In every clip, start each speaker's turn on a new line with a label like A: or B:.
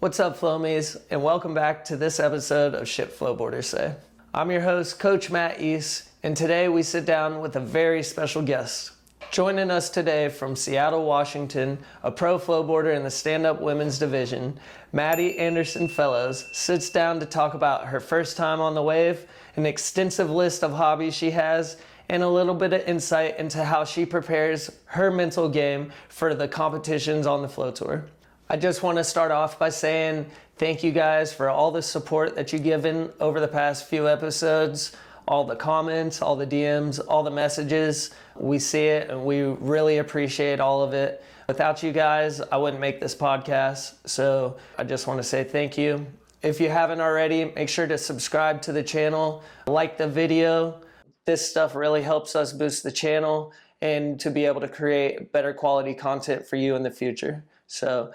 A: What's up, Flomies, and welcome back to this episode of Shit Flowboarders Say. I'm your host, Coach Matt East, and today we sit down with a very special guest. Joining us today from Seattle, Washington, a pro flowboarder in the stand-up women's division, Maddy Anderson-Fellows sits down to talk about her first time on the wave, an extensive list of hobbies she has, and a little bit of insight into how she prepares her mental game for the competitions on the Flow Tour. I just want to start off by saying thank you guys for all the support that you've given over the past few episodes, all the comments, all the DMs, all the messages. We see it and we really appreciate all of it. Without you guys, I wouldn't make this podcast. So I just want to say thank you. If you haven't already, make sure to subscribe to the channel, like the video. This stuff really helps us boost the channel and to be able to create better quality content for you in the future. So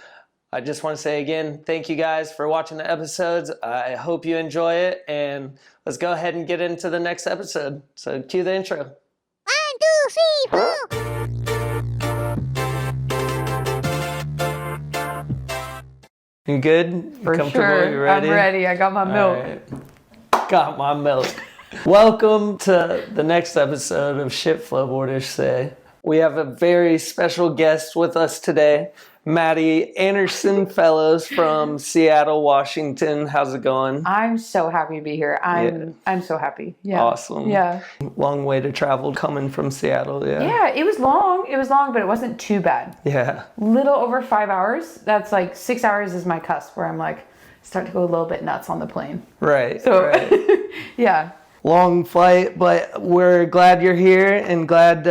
A: I just want to say again, thank you guys for watching the episodes. I hope you enjoy it, and let's go ahead and get into the next episode. So cue the intro.
B: 1, 2, 3, 4.
A: You good?
C: For
A: comfortable?
C: sure.
A: You ready?
C: I'm ready. I got my milk.
A: All right. Got my milk. Welcome to the next episode of Shit Flowboarders Say. We have a very special guest with us today, Maddy Anderson-Fellows from Seattle, Washington. How's it going?
C: I'm so happy to be here. I'm so happy. Yeah.
A: Awesome.
C: Yeah.
A: Long way to travel coming from Seattle. Yeah.
C: Yeah, it was long. It was long, but it wasn't too bad.
A: Yeah.
C: Little over 5 hours. That's like 6 hours is my cusp where I'm like, start to go a little bit nuts on the plane.
A: Right.
C: So,
A: right.
C: yeah.
A: Long flight, but we're glad you're here and glad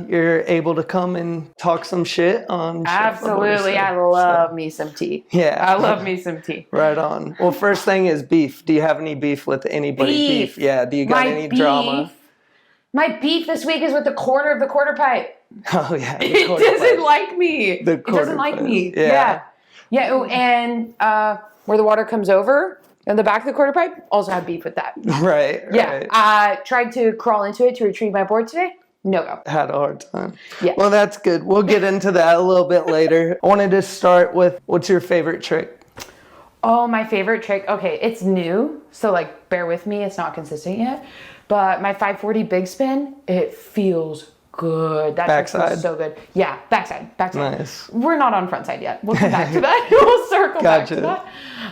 A: you're able to come and talk some shit on Shit
C: Absolutely.
A: Flowboarders.
C: I love me some tea.
A: Yeah.
C: I love me some tea.
A: Right on. Well, first thing is beef. Do you have any beef with anybody?
C: Beef.
A: Yeah. Do you got any drama?
C: My beef this week is with the corner of the quarter pipe.
A: Oh, yeah.
C: It doesn't like me. It doesn't like me.
A: Yeah.
C: Yeah. Oh, and where the water comes over in the back of the quarter pipe, also have beef with that.
A: Right.
C: Yeah.
A: Right.
C: Tried to crawl into it to retrieve my board today. No go.
A: Had a hard time.
C: Yeah.
A: Well, that's good. We'll get into that a little bit later. I wanted to start with, what's your favorite trick?
C: Oh, my favorite trick. Okay, it's new, so like bear with me. It's not consistent yet. But my 540 big spin, it feels good. That
A: Backside?
C: feels so good. Yeah, backside.
A: Nice.
C: We're not on front side yet. We'll come back to that. We'll circle back to
A: Gotcha.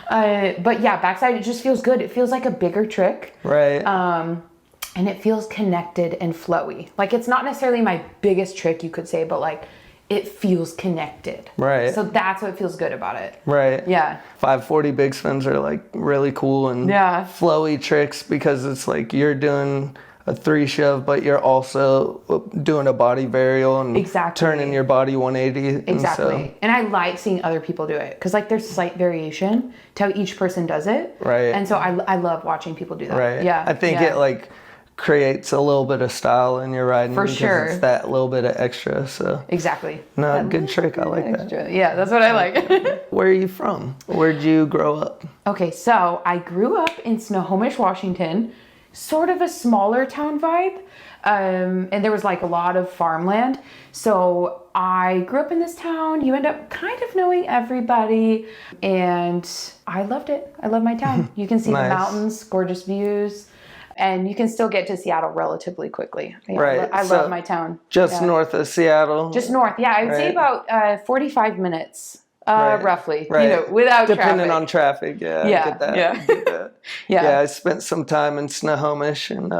C: that. But yeah, backside, it just feels good. It feels like a bigger trick.
A: Right.
C: And it feels connected and flowy. Like it's not necessarily my biggest trick, you could say, but like it feels connected.
A: Right.
C: So that's what feels good about it.
A: Right.
C: Yeah.
A: 540 big spins are like really cool and
C: Yeah.
A: flowy tricks because it's like you're doing a 3 shove, but you're also doing a body varial and
C: Exactly.
A: turning your body 180.
C: Exactly. And I like seeing other people do it because like there's slight variation to how each person does it.
A: Right.
C: And so I love watching people do that.
A: Right.
C: Yeah.
A: I think it like creates a little bit of style in your riding
C: For
A: because
C: sure.
A: it's that little bit of extra. So
C: Exactly.
A: no,
C: That
A: good trick. I like that.
C: extra. Yeah, that's what I like.
A: Where are you from? Where'd you grow up?
C: Okay, so I grew up in Snohomish, Washington, sort of a smaller town vibe. And there was like a lot of farmland. So I grew up in this town. You end up kind of knowing everybody. And I loved it. I love my town. You can see
A: Nice.
C: the mountains, gorgeous views. And you can still get to Seattle relatively quickly. Yeah,
A: Right.
C: I
A: So
C: love my town.
A: Just
C: Yeah.
A: north of Seattle.
C: Just north. Yeah, I would say
A: Right.
C: about 45 minutes.
A: Right.
C: Roughly,
A: Right.
C: you know, without
A: Depending
C: traffic.
A: on traffic, yeah.
C: Yeah,
A: I get that.
C: yeah.
A: I get that.
C: Yeah.
A: Yeah, I spent some time in Snohomish, and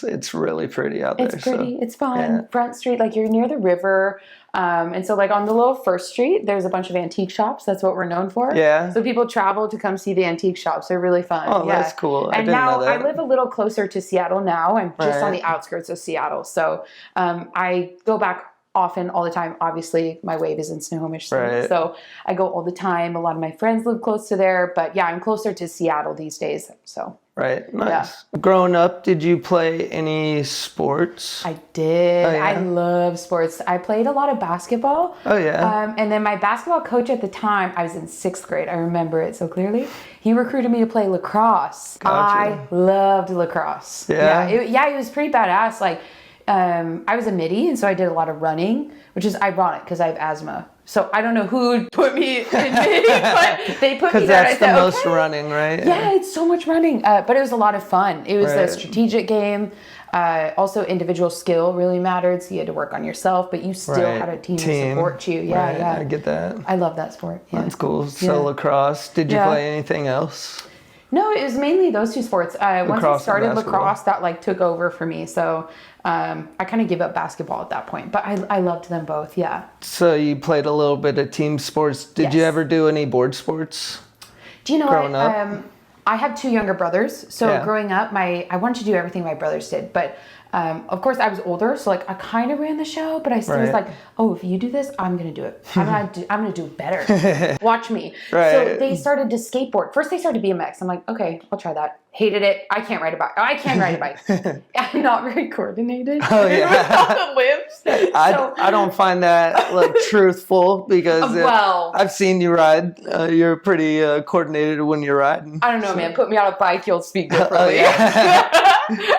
A: it's really pretty out there.
C: It's pretty. It's fun.
A: yeah.
C: Front Street, like you're near the river. And so like on the little first street, there's a bunch of antique shops. That's what we're known for.
A: Yeah.
C: So people travel to come see the antique shops. They're really fun.
A: Oh,
C: yeah.
A: that's cool. I
C: And
A: didn't
C: now
A: know that.
C: I live a little closer to Seattle now. I'm just on
A: Right.
C: the outskirts of Seattle. So I go back often, all the time. Obviously, my wave is in Snohomish.
A: Right.
C: So I go all the time. A lot of my friends live close to there. But yeah, I'm closer to Seattle these days. So
A: Right. Nice. Growing up, did you play any sports?
C: I did.
A: Oh, yeah?
C: I love sports. I played a lot of basketball.
A: Oh, yeah.
C: And then my basketball coach at the time, I was in 6th grade. I remember it so clearly. He recruited me to play lacrosse.
A: Gotcha.
C: I loved lacrosse.
A: Yeah?
C: It was pretty badass. Like, I was a midi, and so I did a lot of running, which is ironic because I have asthma. So I don't know who put me in me, but they put me
A: Because
C: there.
A: that's the most running, right?
C: Yeah, it's so much running. But it was a lot of fun. It was a
A: Right.
C: strategic game. Also, individual skill really mattered. So you had to work on yourself, but you still
A: Right.
C: had a team to support you. Yeah,
A: Right.
C: yeah.
A: I get that.
C: I love that sport. Yeah.
A: That's cool. So
C: Yeah.
A: lacrosse. Did you
C: Yeah.
A: play anything else?
C: No, it was mainly those two sports. Once I
A: Lacrosse and
C: started
A: basketball.
C: lacrosse, that like took over for me. So I kind of gave up basketball at that point, but I loved them both. Yeah.
A: So you played a little bit of team sports. Did you
C: Yes.
A: ever do any board sports?
C: Do you know
A: Growing
C: what?
A: up?
C: I have two younger brothers. So
A: Yeah.
C: growing up, I wanted to do everything my brothers did, but of course I was older, so like I kind of ran the show, but I still was
A: Right.
C: like, oh, if you do this, I'm gonna do it. I'm gonna do it better. Watch me. So
A: Right.
C: they started to skateboard. First they started BMX. I'm like, okay, I'll try that. Hated it. I can't ride a bike. I can ride a bike. I'm not very coordinated.
A: Oh, yeah.
C: With all the limbs. So-
A: I don't find that like truthful because
C: Well-
A: I've seen you ride. You're pretty coordinated when you're riding.
C: I don't know, man. Put me on a bike, you'll speak differently.
A: yeah.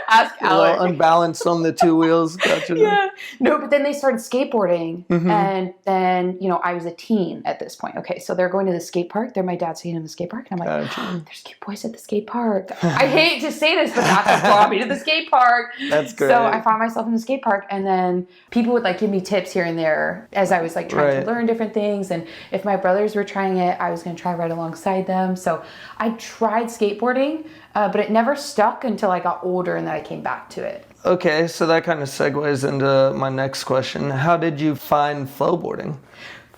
C: Ask
A: A little
C: Alec.
A: unbalanced on the two wheels. Gotcha.
C: Yeah. No, but then they started skateboarding.
A: Mm-hmm.
C: And then, I was a teen at this point. Okay, so they're going to the skate park. They're my dad's taking them to the skate park. And I'm like,
A: Gotcha.
C: there's cute boys at the skate park. I hate to say this, but that's what brought me to the skate park.
A: That's great.
C: So I found myself in the skate park. And then people would like give me tips here and there as I was like trying
A: Right.
C: to learn different things. And if my brothers were trying it, I was going to try right alongside them. So I tried skateboarding, but it never stuck until I got older and then I came back to it.
A: Okay, so that kind of segues into my next question. How did you find flowboarding?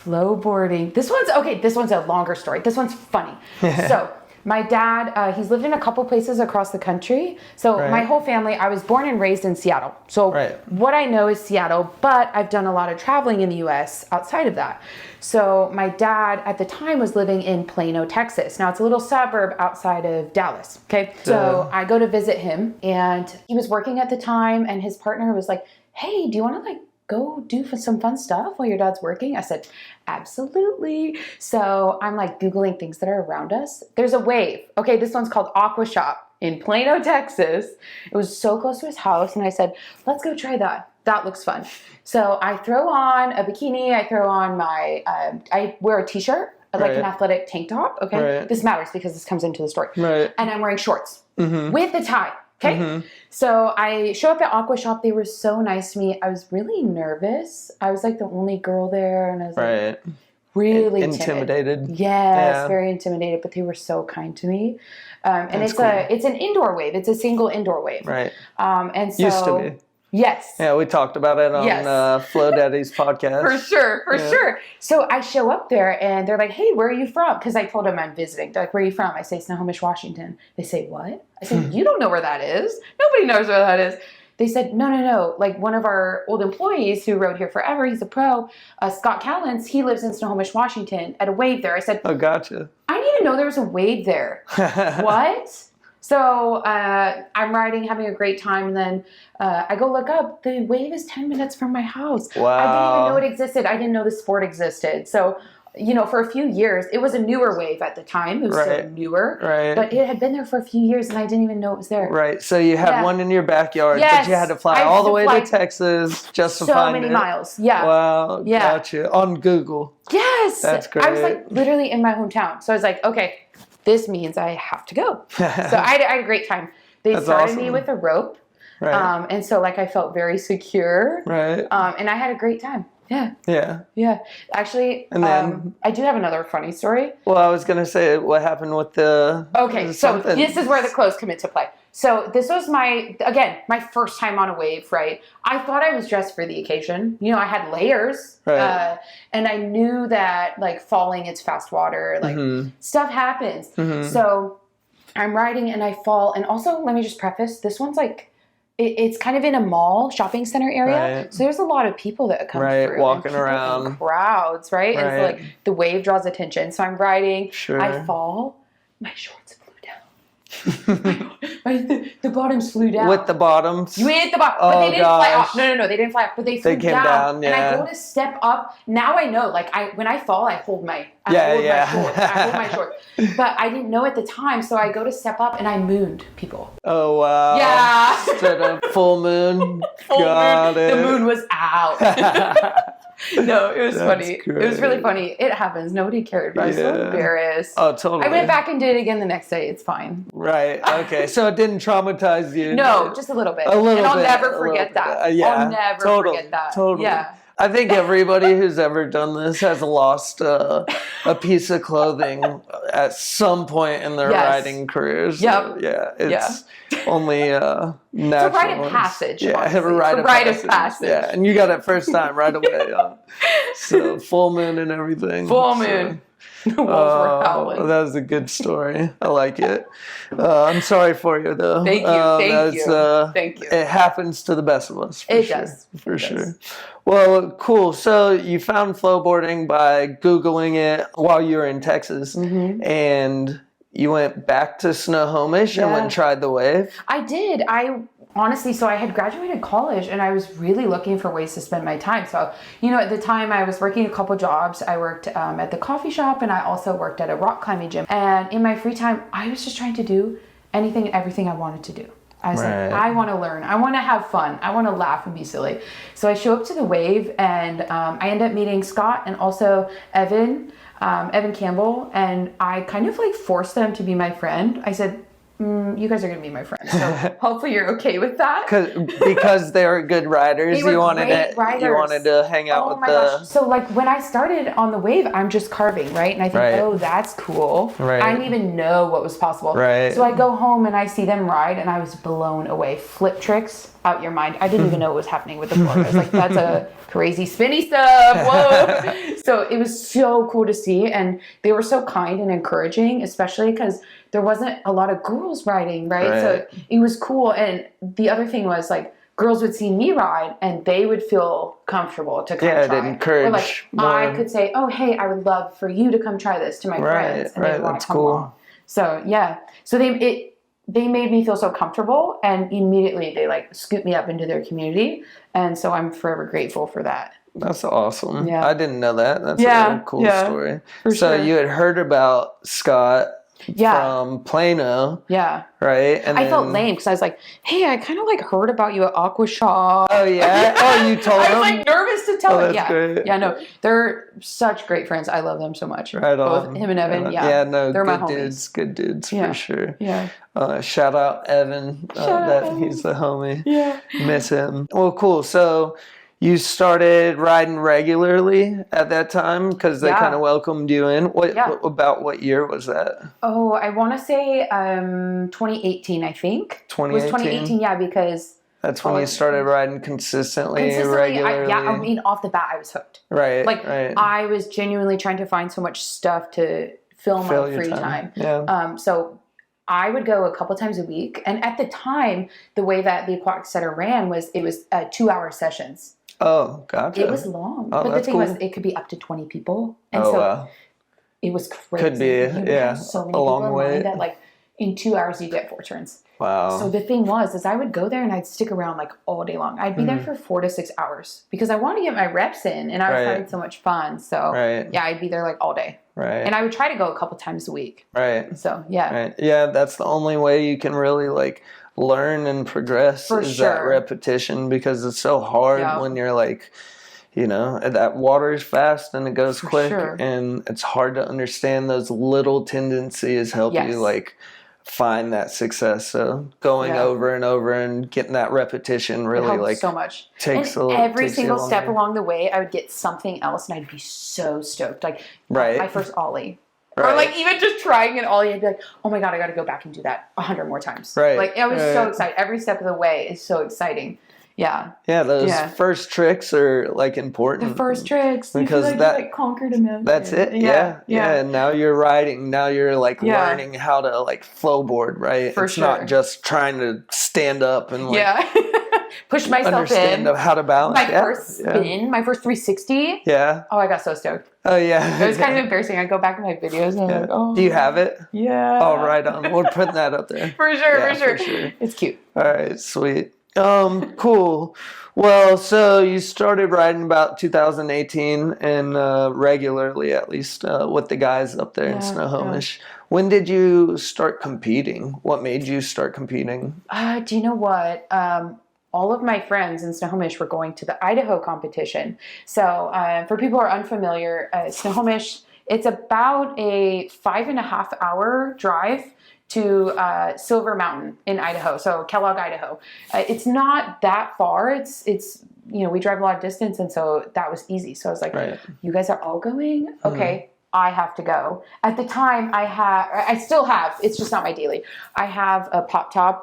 C: Flowboarding. This one's a longer story. This one's funny. So my dad, he's lived in a couple places across the country. So
A: Right.
C: my whole family, I was born and raised in Seattle. So
A: Right.
C: what I know is Seattle, but I've done a lot of traveling in the US outside of that. So my dad at the time was living in Plano, Texas. Now it's a little suburb outside of Dallas. Okay. So I go to visit him and he was working at the time and his partner was like, hey, do you want to like go do some fun stuff while your dad's working? I said, absolutely. So I'm like Googling things that are around us. There's a wave. Okay, this one's called Aqua Shop in Plano, Texas. It was so close to his house. And I said, let's go try that. That looks fun. So I throw on a bikini. I throw on my, I wear a t-shirt, like an
A: Right.
C: athletic tank top. Okay.
A: Right.
C: This matters because this comes into the story.
A: Right.
C: And I'm wearing shorts
A: Mm-hmm.
C: with a tie. Okay.
A: Mm-hmm.
C: So I show up at Aqua Shop. They were so nice to me. I was really nervous. I was like the only girl there. And I was like
A: Right.
C: really timid.
A: Intimidated.
C: Yes,
A: Yeah.
C: very intimidated, but they were so kind to me. And
A: That's
C: it's an indoor wave. It's a single indoor wave.
A: Right.
C: And so
A: Used to be.
C: yes.
A: Yeah, we talked about it on
C: Yes.
A: Flow Daddy's podcast.
C: For sure, for
A: Yeah.
C: sure. So I show up there and they're like, hey, where are you from? Because I told them I'm visiting. They're like, where are you from? I say, Snohomish, Washington. They say, what? I said, you don't know where that is. Nobody knows where that is. They said, no. Like one of our old employees who rode here forever, he's a pro, Scott Callens, he lives in Snohomish, Washington at a wave there. I said,
A: Oh, gotcha.
C: I didn't even know there was a wave there. What? So I'm riding, having a great time, and then I go look up. The wave is 10 minutes from my house. I didn't
A: Wow.
C: even know it existed. I didn't know the sport existed. So, for a few years, it was a newer wave at the time. It was still
A: Right.
C: newer.
A: Right.
C: But it had been there for a few years, and I didn't even know it was there.
A: Right. So you had
C: Yeah.
A: one in your backyard, but
C: Yes.
A: you had to fly
C: I had
A: all the
C: to
A: way
C: fly
A: to Texas just to
C: So
A: find
C: many
A: it.
C: miles. Yeah.
A: Wow.
C: Yeah.
A: Gotcha. On Google.
C: Yes.
A: That's
C: I was
A: great.
C: like literally in my hometown. So I was like, okay, this means I have to go. So I had a great time. They
A: That's
C: started me
A: awesome.
C: with a rope.
A: Right.
C: And so like I felt very secure.
A: Right.
C: And I had a great time. Yeah.
A: Yeah.
C: Yeah. Actually,
A: And then-
C: I do have another funny story.
A: Well, I was gonna say what happened with the.
C: Okay, so
A: something.
C: this is where the clothes come into play. So this was my first time on a wave, right? I thought I was dressed for the occasion. I had layers.
A: Right.
C: And I knew that like falling, it's fast water, like
A: Mhm.
C: stuff happens.
A: Mhm.
C: So I'm riding and I fall. And also, let me just preface, this one's like, it's kind of in a mall shopping center area.
A: Right.
C: So there's a lot of people that come
A: Right,
C: through.
A: walking
C: and people
A: around.
C: in crowds, right? And so
A: Right.
C: like the wave draws attention. So I'm riding,
A: Sure.
C: I fall, my shorts flew down. the bottoms flew down.
A: With the bottoms.
C: You hit the bottom, but they
A: Oh,
C: didn't fly
A: gosh.
C: off. No, they didn't fly off, but they flew
A: came down,
C: And I
A: yeah.
C: go to step up. Now I know, like when I fall, I hold my,
A: Yeah,
C: hold
A: yeah.
C: my shorts. I hold my shorts. But I didn't know at the time, so I go to step up and I mooned people.
A: Oh wow.
C: Yeah.
A: Instead of full moon.
C: Full
A: Got
C: moon.
A: it.
C: The moon was out. No, it was
A: That's
C: funny. It was really
A: great.
C: funny. It happens. Nobody cared, but I was so
A: Yeah.
C: embarrassed.
A: Oh, totally.
C: I went back and did it again the next day. It's fine.
A: Right. Okay. So it didn't traumatize you.
C: No, just a little bit.
A: A little
C: and I'll
A: bit,
C: never
A: a little
C: forget
A: bit.
C: that.
A: Yeah.
C: I'll never
A: Totally,
C: forget that.
A: Totally.
C: Yeah.
A: I think everybody who's ever done this has lost a piece of clothing at some point in their
C: Yes.
A: riding careers.
C: Yep.
A: Yeah. It's only natural.
C: It's a rite of
A: ones.
C: passage.
A: Yeah.
C: honestly.
A: A rite
C: It's
A: of passage. Yeah. And you got it first time right away. So full moon and everything.
C: Full moon. The wolves were howling.
A: That was a good story. I like it. I'm sorry for you, though.
C: Thank you. Thank you.
A: It happens to the best of us.
C: It does.
A: For sure. Well, cool. So you found flowboarding by Googling it while you were in Texas, and you went back to Snohomish and went and tried the wave.
C: I did. Honestly, so I had graduated college and I was really looking for ways to spend my time. So, at the time I was working a couple jobs. I worked at the coffee shop and I also worked at a rock climbing gym. And in my free time, I was just trying to do anything and everything I wanted to do. I was like, I want to learn. I want to have fun. I want to laugh and be silly. So I show up to the wave and I end up meeting Scott and also Evan Campbell. And I kind of forced them to be my friend. I said, you guys are going to be my friends. So hopefully you're okay with that.
A: Because they were good riders.
C: They were
A: You wanted
C: great riders.
A: You wanted to hang out with
C: my gosh. So when I started on the wave, I'm just carving, right? And I think, oh, that's cool.
A: Right.
C: I didn't even know what was possible.
A: Right.
C: So I go home and I see them ride and I was blown away. Flip tricks out your mind. I didn't even know what was happening with the floor. I was like, that's a crazy spinny stuff. Whoa. So it was so cool to see. And they were so kind and encouraging, especially because there wasn't a lot of girls riding, right? So it was cool. And the other thing was girls would see me ride and they would feel comfortable to come try.
A: It encouraged more.
C: I could say, oh, hey, I would love for you to come try this to my friends. And they would want to come along. So, yeah. So they made me feel so comfortable and immediately they scooped me up into their community. And so I'm forever grateful for that.
A: That's awesome.
C: Yeah.
A: I didn't know that. That's a really cool story. So
C: sure.
A: you had heard about Scott from Plano.
C: Yeah.
A: Right? And
C: I felt lame because I was like, hey, I kind of heard about you at Aqua Shop.
A: Oh, yeah? Oh, you told them?
C: I was nervous to tell them.
A: That's great.
C: Yeah, no, they're such great friends. I love them so much.
A: Right
C: Both
A: on.
C: him and Evan.
A: Yeah, no,
C: they're my
A: good
C: homies.
A: dudes. Good dudes for sure.
C: Yeah.
A: Shout out Evan. He's the homie.
C: Yeah.
A: Miss him. Well, cool. So you started riding regularly at that time because they kind of welcomed you in. What year was that?
C: Oh, I want to say 2018, I think.
A: 2018?
C: It was 2018, yeah, because...
A: That's when you started riding consistently regularly.
C: I mean, off the bat, I was hooked.
A: Right,
C: I was genuinely trying to find so much stuff to fill my free time.
A: Yeah.
C: So I would go a couple times a week. And at the time, the way that the Aquatic Center ran was 2-hour sessions.
A: Oh, gotcha.
C: It was long.
A: Oh,
C: but the thing
A: cool.
C: was, it could be up to 20 people. And
A: wow.
C: It was crazy.
A: Could be,
C: So many
A: a long
C: people
A: way.
C: that in 2 hours you get 4 turns.
A: Wow.
C: So the thing was, I would go there and I'd stick around all day long. I'd be there for 4 to 6 hours because I wanted to get my reps in and I was having so much fun. So yeah, I'd be there all day.
A: Right.
C: And I would try to go a couple times a week.
A: Right.
C: So yeah.
A: Right. Yeah, that's the only way you can really learn and progress that repetition because it's so hard when you're that water is fast and it goes quick and it's hard to understand those little tendencies help you find that success. So going over and over and getting that repetition really
C: so much
A: takes
C: every single step along the way I would get something else and I'd be so stoked. My first ollie. Or even just trying an ollie, I'd be like, oh my God, I got to go back and do that 100 more times.
A: Right.
C: I was so excited. Every step of the way is so exciting. Yeah.
A: Yeah, those first tricks are important.
C: The first tricks.
A: Because
C: you conquered a mountain.
A: That's it. Yeah. And now you're riding. Now you're learning how to flowboard, right? It's not just trying to stand up and
C: push myself
A: understand how to balance.
C: My first spin, my first 360.
A: Yeah.
C: Oh, I got so stoked.
A: Oh, yeah.
C: It was kind of embarrassing. I go back to my videos and I'm like, oh.
A: Do you have it?
C: Yeah.
A: Oh, right on. We're putting that up there.
C: For sure. It's cute.
A: All right, sweet. Cool. Well, so you started riding about 2018 and regularly, at least, with the guys up there in Snohomish. When did you start competing? What made you start competing?
C: Do you know what? all of my friends in Snohomish were going to the Idaho competition. So for people who are unfamiliar, Snohomish, it's about a 5.5 hour drive to Silver Mountain in Idaho, so Kellogg, Idaho. It's not that far. It's we drive a lot of distance, and so that was easy. So I was like, you guys are all going? Okay, I have to go. At the time, I still have, it's just not my daily. I have a pop top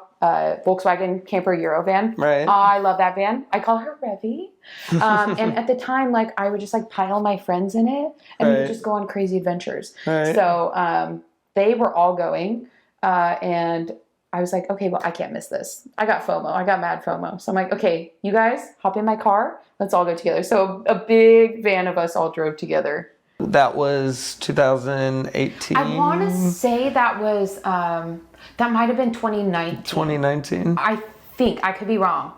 C: Volkswagen camper Euro van.
A: Right.
C: I love that van. I call her Revy. And at the time, like, I would just like pile my friends in it, and we would just go on crazy adventures.
A: Right.
C: So they were all going. And I was like, okay, well, I can't miss this. I got FOMO. I got mad FOMO. So I'm like, okay, you guys hop in my car. Let's all go together. So a big van of us all drove together.
A: That was 2018.
C: I want to say that was, that might have been 2019.
A: 2019.
C: I think. I could be wrong.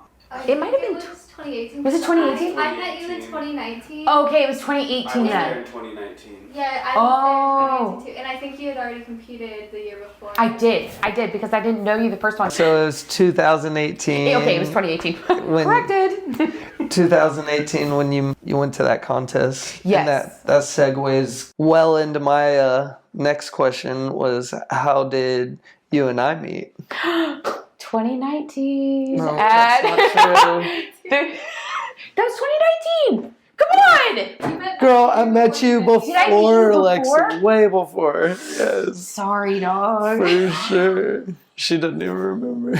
C: It might have been.
D: 2018.
C: Was it 2018?
D: I met you in 2019.
C: Okay, it was 2018
E: I was
C: then.
E: there in 2019.
D: Yeah, I was there in 2018 too. And I think you had already competed the year before.
C: I did because I didn't know you the first one.
A: So it was 2018.
C: Okay, it was 2018. Corrected.
A: 2018 when you went to that contest.
C: Yes.
A: And that segues well into my next question was, how did you and I meet?
C: 2019.
A: No, that's not true.
C: That was 2019. Come on.
A: Girl, I met you before,
C: Did I meet you before?
A: Alexa. Way before. Yes.
C: Sorry, dog.
A: For sure. She doesn't even remember.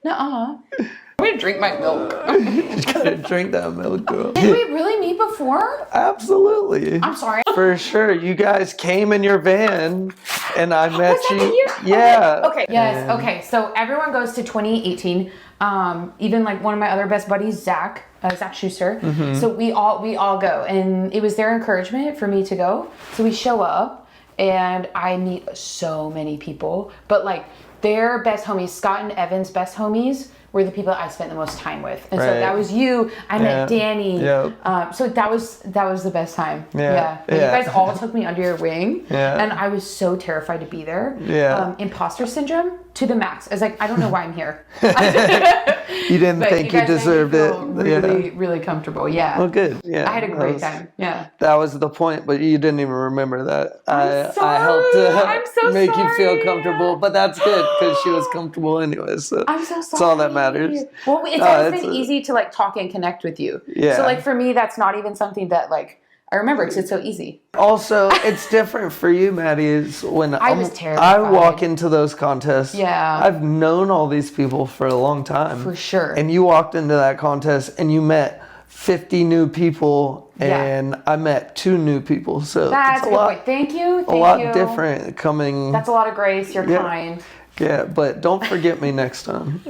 C: Nuh-uh. I'm gonna drink my milk.
A: You gotta drink that milk, girl.
C: Did we really meet before?
A: Absolutely.
C: I'm sorry.
A: For sure. You guys came in your van and I met
C: Was that
A: you.
C: the year?
A: Yeah.
C: Okay. Yes.
A: And-
C: Okay. So everyone goes to 2018. Even like one of my other best buddies, Zach Schuster.
A: Mm-hmm.
C: So we all go, and it was their encouragement for me to go. So we show up, and I meet so many people. But like their best homies, Scott and Evan's best homies, were the people I spent the most time with. And so
A: Right.
C: that was you. I met Danny.
A: Yep.
C: So that was the best time.
A: Yeah.
C: And
A: Yeah.
C: you guys all took me under your wing.
A: Yeah.
C: And I was so terrified to be there.
A: Yeah.
C: Imposter syndrome to the max. I was like, I don't know why I'm here.
A: You didn't
C: But
A: think
C: you
A: you
C: guys made me
A: deserved it.
C: feel really, really comfortable. Yeah.
A: Well, good. Yeah.
C: I had a
A: That
C: great
A: was-
C: time. Yeah.
A: That was the point, but you didn't even remember that. I
C: sorry.
A: helped
C: I'm so
A: make you feel
C: sorry.
A: comfortable, but that's good because she was comfortable anyway. So
C: I'm so sorry.
A: that's all that matters.
C: Well, it's
A: No,
C: always
A: it's
C: been
A: a-
C: easy to like talk and connect with you.
A: Yeah.
C: So like for me, that's not even something that like I remember because it's so easy.
A: Also, it's different for you, Maddie. Is when
C: I was
A: I
C: terrified.
A: walk into those contests.
C: Yeah.
A: I've known all these people for a long time.
C: For sure.
A: And you walked into that contest and you met 50 new people,
C: Yeah.
A: and I met 2 new people. So
C: That's
A: it's
C: a good point. Thank you.
A: a lot
C: you.
A: different coming.
C: That's a lot of grace. You're
A: Yeah.
C: kind.
A: Yeah, but don't forget me next time.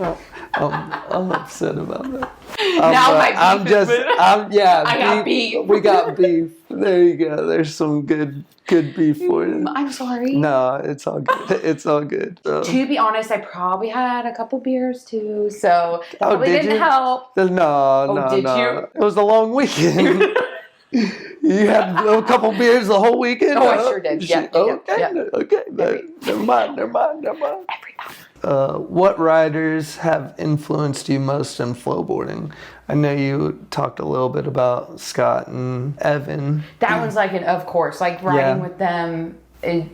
A: I'm upset about that.
C: Now my
A: I'm
C: beef is
A: just,
C: with-
A: yeah.
C: I got beef.
A: We got beef. There you go. There's some good beef for you.
C: I'm sorry.
A: No, it's all good. It's all good. So.
C: To be honest, I probably had a couple beers too, so that probably
A: did
C: didn't
A: you?
C: help.
A: No,
C: did
A: no.
C: you?
A: It was a long weekend. You had a couple beers the whole weekend?
C: Oh, I sure did. Yeah,
A: Okay.
C: yeah.
A: Okay. Never mind.
C: Every hour.
A: What riders have influenced you most in flowboarding? I know you talked a little bit about Scott and Evan.
C: That one's like an of course. Like riding
A: Yeah.
C: with them, it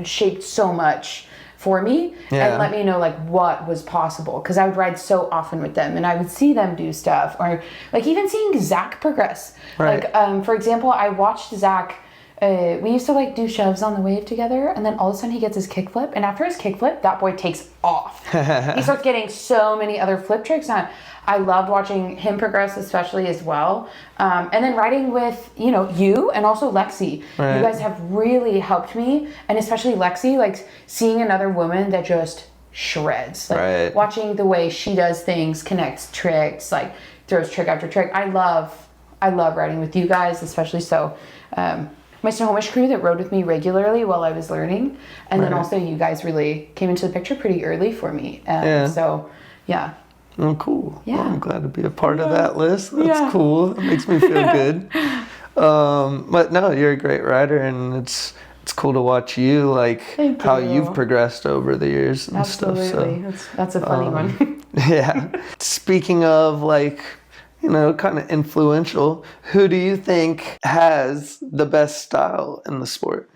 C: shaped so much for me
A: Yeah.
C: and let me know like what was possible because I would ride so often with them and I would see them do stuff or like even seeing Zach progress.
A: Right.
C: Like for example, I watched Zach. We used to like do shoves on the wave together and then all of a sudden he gets his kickflip and after his kickflip that boy takes off. He starts getting so many other flip tricks and I loved watching him progress especially as well. And then riding with you and also Lexi.
A: Right.
C: You guys have really helped me and especially Lexi, like seeing another woman that just shreds. Like
A: Right.
C: watching the way she does things, connects tricks, like throws trick after trick. I love riding with you guys, especially so. My Snohomish crew that rode with me regularly while I was learning. And then
A: Right.
C: also you guys really came into the picture pretty early for me.
A: Yeah.
C: So, yeah.
A: Oh, cool.
C: Yeah.
A: Well, I'm glad to be a part of that list. That's
C: Yeah.
A: cool. It makes me feel good. But no, you're a great rider, and it's it's cool to watch you, like
C: Thank
A: how
C: you.
A: you've progressed over the years and
C: Absolutely.
A: stuff.
C: That's a funny one.
A: Yeah. Speaking of like, kind of influential, who do you think has the best style in the sport?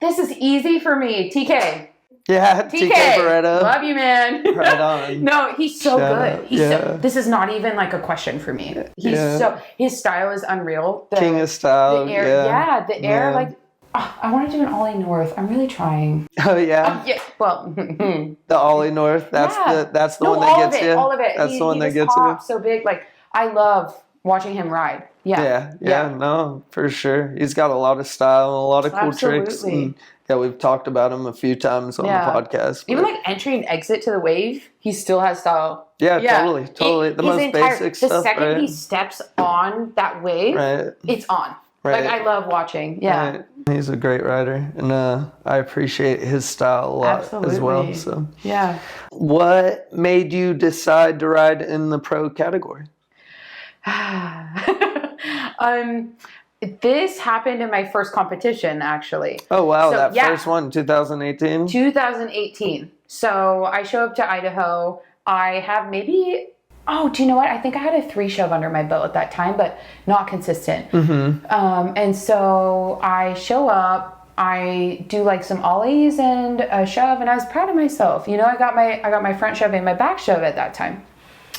C: This is easy for me. TK.
A: Yeah, TK Beretta.
C: Love you, man.
A: Right on.
C: No, he's so
A: Shout
C: good.
A: out.
C: He's
A: Yeah.
C: this is not even like a question for me. His style is unreal.
A: King of style.
C: The air,
A: yeah.
C: the air,
A: Yeah.
C: like, I want to do an Ollie North. I'm really trying.
A: Oh yeah.
C: Yeah, well,
A: The Ollie North. That's
C: yeah.
A: the
C: No,
A: one that
C: all
A: gets
C: of it,
A: you.
C: all of it.
A: That's the one that
C: just
A: gets you.
C: hops so big. Like, I love watching him ride. Yeah.
A: Yeah, no, for sure. He's got a lot of style and a lot of cool tricks.
C: Absolutely.
A: And, yeah, we've talked about him a few times on the podcast.
C: Even
A: but-
C: like entry and exit to the wave, he still has style.
A: Yeah, totally. The
C: His
A: most basic stuff,
C: The second
A: right?
C: he steps on that wave,
A: Right.
C: it's on.
A: Right.
C: Like, I love watching. Yeah.
A: Right. He's a great rider, and I appreciate his style a lot as well.
C: Absolutely.
A: So,
C: Yeah.
A: what made you decide to ride in the pro category?
C: This happened in my first competition, actually.
A: Oh wow,
C: So,
A: that
C: yeah.
A: first one, 2018.
C: 2018. So I show up to Idaho. I have maybe, do you know what? I think I had a 3 shove under my belt at that time, but not consistent. And so I show up, I do like some ollies and a shove, and I was proud of myself. I got my front shove and my back shove at that time.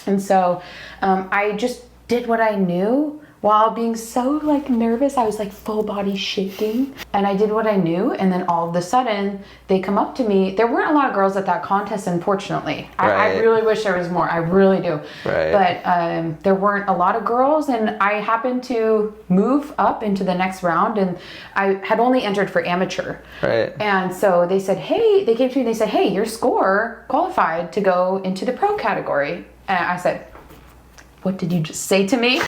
C: And so I just did what I knew while being so like nervous. I was like full body shaking, and I did what I knew. And then all of a sudden they come up to me. There weren't a lot of girls at that contest, unfortunately. I
A: Right.
C: really wish there was more. I really do.
A: Right.
C: But there weren't a lot of girls, and I happened to move up into the next round, and I had only entered for amateur.
A: Right.
C: And so they said, hey, they came to me and they said, hey, your score qualified to go into the pro category. And I said, what did you just say to me? So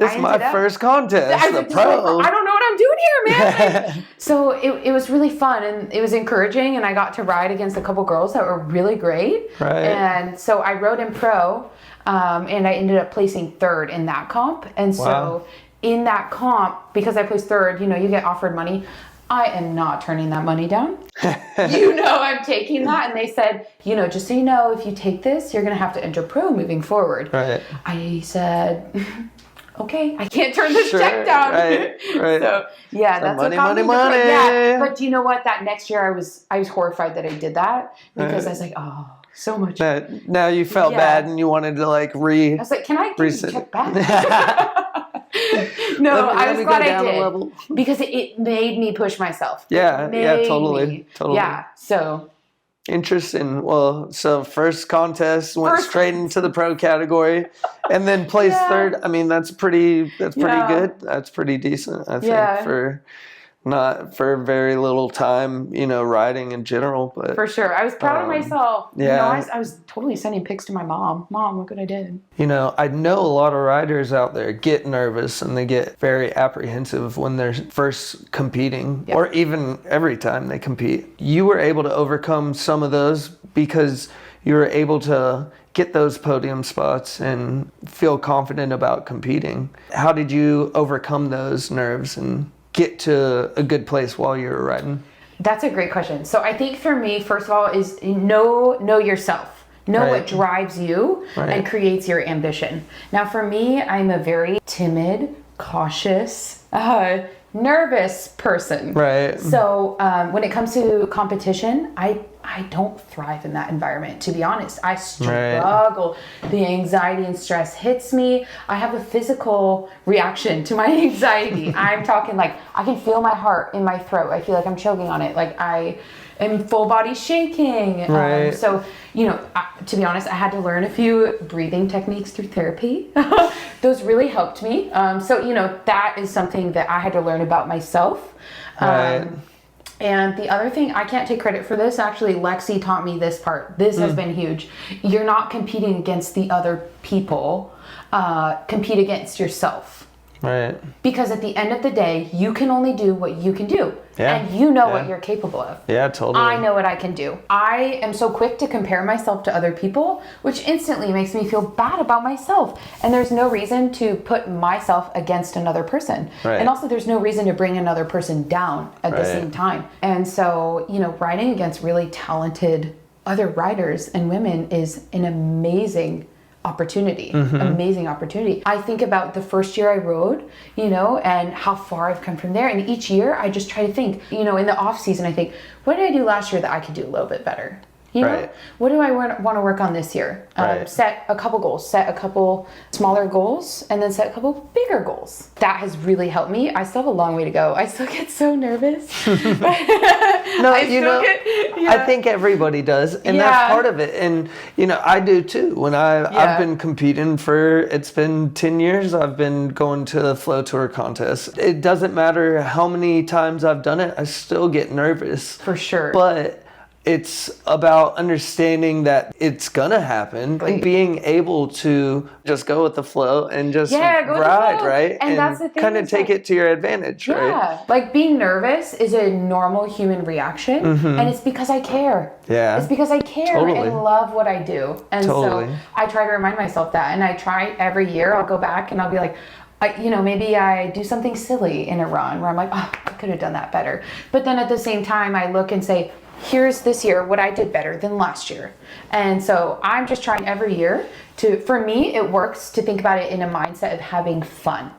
A: This
C: I
A: is my
C: ended up-
A: first contest,
C: I
A: the
C: was like,
A: pro.
C: I don't know what I'm doing here, man. Like, so it was really fun, and it was encouraging, and I got to ride against a couple girls that were really great.
A: Right.
C: And so I rode in pro, and I ended up placing 3rd in that comp. And so
A: Wow.
C: in that comp, because I placed 3rd, you get offered money. I am not turning that money down. I'm taking that. And they said, just so you know, if you take this, you're going to have to enter pro moving forward.
A: Right.
C: I said, okay, I can't turn this
A: Sure,
C: check down.
A: right.
C: So yeah, that's
A: money,
C: what got
A: money,
C: me to play.
A: money.
C: Yeah, but do you know what? That next year I was horrified that I did that, because I was like, oh, so much.
A: Now you felt
C: Yeah.
A: bad and you wanted to like
C: I was like, can I get
A: reset
C: the check
A: it.
C: back? No,
A: Let
C: I
A: me
C: was
A: go
C: glad I
A: down a
C: did,
A: level.
C: because it made me push myself.
A: Yeah,
C: It
A: yeah,
C: made
A: totally,
C: me.
A: totally.
C: Yeah, so
A: Interesting. Well, so first contest went
C: First-
A: straight into the pro category, and then placed
C: Yeah.
A: 3rd. I mean, that's pretty
C: Yeah.
A: good. That's pretty decent, I think,
C: Yeah.
A: for not for very little time, riding in general. But
C: for sure, I was proud of myself.
A: yeah.
C: I was totally sending pics to my mom. Mom, look what I did.
A: I know a lot of riders out there get nervous and they get very apprehensive when they're first competing,
C: Yeah.
A: or even every time they compete. You were able to overcome some of those because you were able to get those podium spots and feel confident about competing. How did you overcome those nerves and get to a good place while you were riding?
C: That's a great question. So I think for me, first of all, is know yourself. Know
A: Right.
C: what drives you
A: Right.
C: and creates your ambition. Now for me, I'm a very timid, cautious, nervous person.
A: Right.
C: So when it comes to competition, I don't thrive in that environment, to be honest. I struggle. The anxiety and stress hits me. I have a physical reaction to my anxiety. I'm talking like I can feel my heart in my throat. I feel like I'm choking on it. Like I am full body shaking.
A: Right.
C: So, to be honest, I had to learn a few breathing techniques through therapy. Those really helped me. That is something that I had to learn about myself.
A: Right.
C: And the other thing, I can't take credit for this. Actually, Lexi taught me this part. This has been huge. You're not competing against the other people. Compete against yourself.
A: Right.
C: Because at the end of the day, you can only do what you can do.
A: Yeah.
C: And you know
A: Yeah.
C: what you're capable of.
A: Yeah, totally.
C: I know what I can do. I am so quick to compare myself to other people, which instantly makes me feel bad about myself. And there's no reason to put myself against another person.
A: Right.
C: And also there's no reason to bring another person down at the
A: Right.
C: same time. And so, you know, riding against really talented other riders and women is an amazing opportunity. Amazing opportunity. I think about the first year I rode, you know, and how far I've come from there. And each year I just try to think, you know, in the off season, I think, what did I do last year that I could do a little bit better? You know,
A: Right.
C: what do I want to work on this year?
A: Right.
C: Set a couple goals, set a couple smaller goals, and then set a couple bigger goals. That has really helped me. I still have a long way to go. I still get so nervous.
A: No, I think everybody does, and that's
C: Yeah.
A: part of it. And you know, I do too. When I've been competing it's been 10 years. I've been going to the Flow Tour contest. It doesn't matter how many times I've done it. I still get nervous.
C: For sure.
A: But it's about understanding that it's gonna happen, like being able to just go with the flow and just
C: Go with the
A: ride,
C: flow.
A: right?
C: And that's the thing,
A: kind of
C: is
A: take
C: like-
A: it to your advantage, right?
C: Yeah, like being nervous is a normal human reaction, and it's because I care.
A: Yeah.
C: It's because I care
A: Totally.
C: and love what I do. And
A: Totally.
C: so I try to remind myself that, and I try every year. I'll go back and I'll be like, you know, maybe I do something silly in a run where I'm like, oh, I could have done that better. But then at the same time, I look and say, here's this year what I did better than last year. And so I'm just trying every year for me, it works to think about it in a mindset of having fun.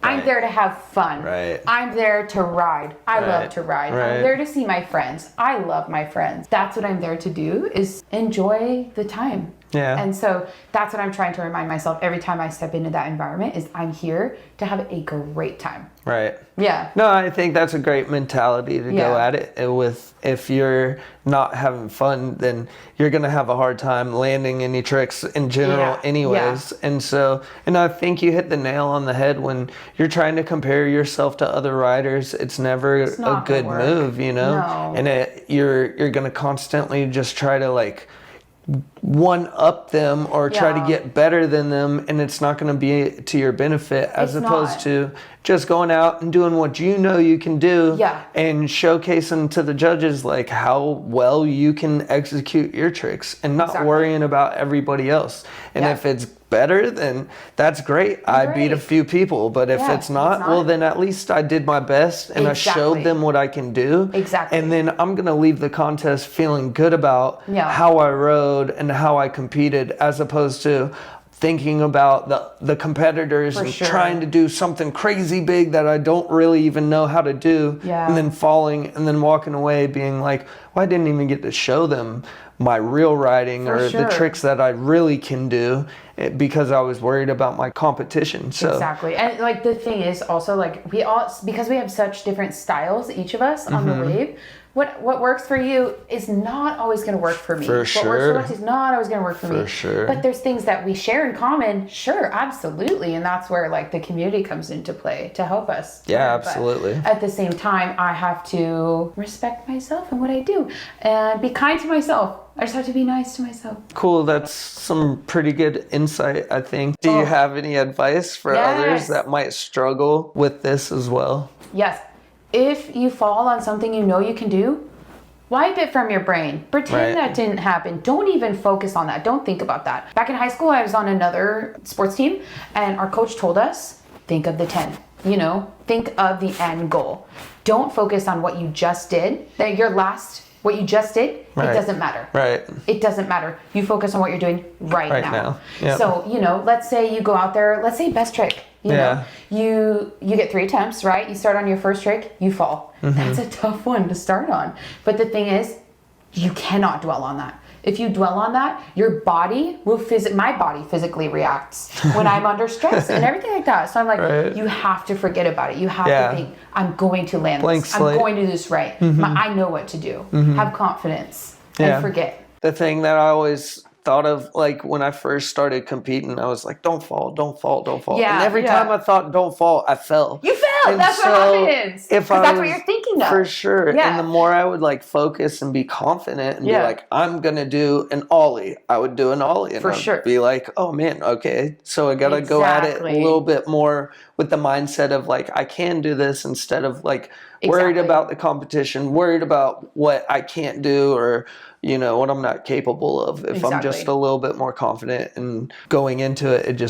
C: I'm
A: Right.
C: there to have fun.
A: Right.
C: I'm there to ride. I love
A: Right.
C: to ride.
A: Right.
C: I'm there to see my friends. I love my friends. That's what I'm there to do, is enjoy the time.
A: Yeah.
C: And so that's what I'm trying to remind myself every time I step into that environment, is I'm here to have a great time.
A: Right.
C: Yeah.
A: No, I think that's a great mentality to go
C: Yeah.
A: at it with. If you're not having fun, then you're going to have a hard time landing any tricks in general
C: Yeah.
A: anyways. And I think you hit the nail on the head when you're trying to compare yourself to other riders. It's never a
C: not
A: good
C: gonna work.
A: move, you know?
C: No.
A: And you're going to constantly just try to like one up them or try to
C: Yeah.
A: get better than them, and it's not going to be to your benefit, as
C: It's
A: opposed
C: not.
A: to just going out and doing what you know you can do.
C: Yeah.
A: And showcasing to the judges like how well you can execute your tricks, and not
C: Exactly.
A: worrying about everybody else. And
C: Yeah.
A: if it's better, then that's great. I beat a
C: Great.
A: few people, but if
C: Yeah,
A: it's not,
C: it's not.
A: well, then at least I did my best and I
C: Exactly.
A: showed them what I can do.
C: Exactly.
A: And then I'm going to leave the contest feeling good about
C: Yeah.
A: how I rode and how I competed, as opposed to thinking about the competitors
C: For
A: and
C: sure.
A: trying to do something crazy big that I don't really even know how to do,
C: Yeah.
A: and then falling and then walking away being like, well, I didn't even get to show them my real riding
C: For
A: or
C: sure.
A: the tricks that I really can do, because I was worried about my competition. So
C: Exactly. And like the thing is also, like, we all, because we have such different styles, each of us on the wave, what works for you is not always going to work for me.
A: For
C: What works
A: sure.
C: for Lexi is not always going to work for me.
A: For sure.
C: But there's things that we share in common. Sure, absolutely. And that's where like the community comes into play to help us.
A: Yeah,
C: But
A: absolutely.
C: at the same time, I have to respect myself and what I do and be kind to myself. I just have to be nice to myself.
A: cool. That's some pretty good insight, I think. Do you
C: Oh.
A: have any advice for others
C: Yes.
A: that might struggle with this as well?
C: Yes. If you fall on something you know you can do, wipe it from your brain. Pretend
A: Right.
C: that didn't happen. Don't even focus on that. Don't think about that. Back in high school, I was on another sports team, and our coach told us, think of the 10. You know, think of the end goal. Don't focus on what you just did. What you just did,
A: Right.
C: it doesn't matter.
A: Right.
C: It doesn't matter. You focus on what you're doing right
A: now. Yep.
C: So, you know, let's say you go out there, let's say best trick. You
A: Yeah.
C: know, you get 3 attempts, right? You start on your first trick, you fall.
A: Mm-hmm.
C: That's a tough one to start on. But the thing is, you cannot dwell on that. If you dwell on that, your body will my body physically reacts when I'm under stress and everything like that. So I'm like,
A: Right.
C: you have to forget about it. You have
A: Yeah.
C: to think, I'm going to land
A: Blank
C: this.
A: slate. Mm-hmm.
C: I'm going to do this right. I know what to do. Have confidence
A: Yeah.
C: and forget.
A: The thing that I always thought of like when I first started competing, I was like, don't fall, don't fall, don't fall.
C: Yeah,
A: and every
C: yeah.
A: time I thought don't fall, I fell.
C: You fell.
A: And
C: That's
A: so
C: what happens.
A: if
C: Because
A: I
C: that's what
A: was-
C: you're thinking of.
A: For sure.
C: Yeah.
A: And the more I would like focus and be confident and be
C: Yeah.
A: like, I'm going to do an ollie, I would do an ollie. And
C: For
A: I'd
C: sure.
A: be like, oh man, okay. So I got to go at it a
C: Exactly.
A: little bit more with the mindset of like, I can do this instead of like worried
C: Exactly.
A: about the competition, worried about what I can't do or, you know, what I'm not capable of. If I'm just
C: Exactly.
A: a little bit more confident and going into it,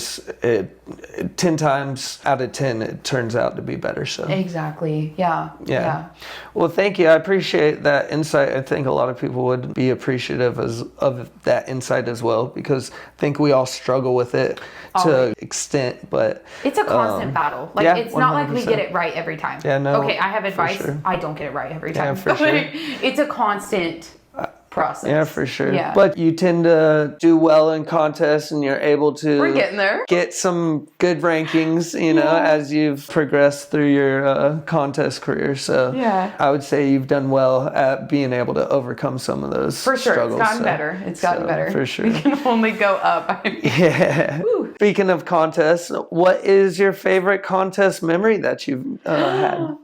A: it 10 times out of 10, it turns out to be better. So
C: Exactly. Yeah.
A: yeah. Well, thank you. I appreciate that insight. I think a lot of people would be appreciative of that insight as well, because I think we all struggle with it to an extent, but
C: It's a constant battle. Like,
A: yeah,
C: it's not like we
A: 100%.
C: get it right every time.
A: Yeah, no,
C: Okay, I have advice.
A: sure.
C: I don't get it right every
A: Yeah,
C: time.
A: for sure.
C: It's a constant process.
A: yeah, for sure.
C: Yeah.
A: But you tend to do well in contests and you're able to
C: We're getting there.
A: get some good rankings, you know, as you've progressed through your contest career. So
C: Yeah.
A: I would say you've done well at being able to overcome some of those
C: For sure.
A: struggles.
C: It's gotten
A: So-
C: better. It's gotten
A: so,
C: better.
A: For sure.
C: We can only go up.
A: Yeah.
C: Woo.
A: Speaking of contests, what is your favorite contest memory that you've had?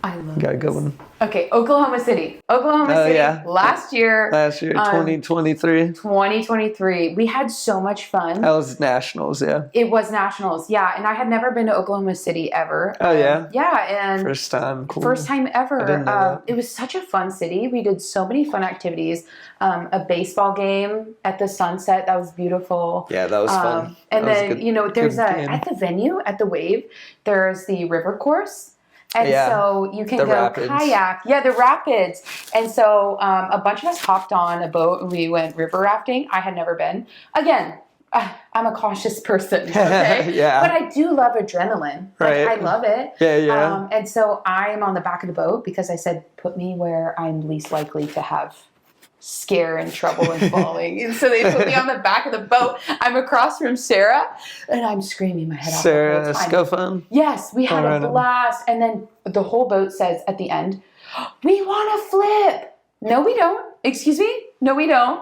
C: I love
A: Got a good one.
C: Okay, Oklahoma City. Oklahoma
A: Oh,
C: City.
A: yeah.
C: Last year,
A: Last year, 2023.
C: 2023. We had so much fun.
A: That was nationals, yeah.
C: It was nationals, yeah. And I had never been to Oklahoma City ever.
A: Oh, yeah?
C: Yeah, and
A: First time. Cool.
C: first time ever.
A: didn't know that.
C: It was such a fun city. We did so many fun activities. A baseball game at the sunset. That was beautiful.
A: Yeah, that was fun.
C: And
A: That was
C: then,
A: good-
C: you know, there's
A: good game.
C: at the venue, at the Wave, there's the river course. And
A: Yeah,
C: so you can
A: the
C: go
A: rapids.
C: kayak. Yeah, the rapids. And so a bunch of us hopped on a boat and we went river rafting. I had never been. Again, I'm a cautious person, okay?
A: Yeah.
C: But I do love adrenaline.
A: Right.
C: Like, I love it.
A: Yeah, yeah.
C: And so I'm on the back of the boat because I said, put me where I'm least likely to have scare and trouble and falling. And so they put me on the back of the boat. I'm across from Sarah and I'm screaming my head off. the
A: Sarah
C: whole time.
A: Scofone?
C: Yes, we had
A: Alright.
C: a blast. And then the whole boat says at the end, we want to flip. No, we don't. Excuse me? No, we don't.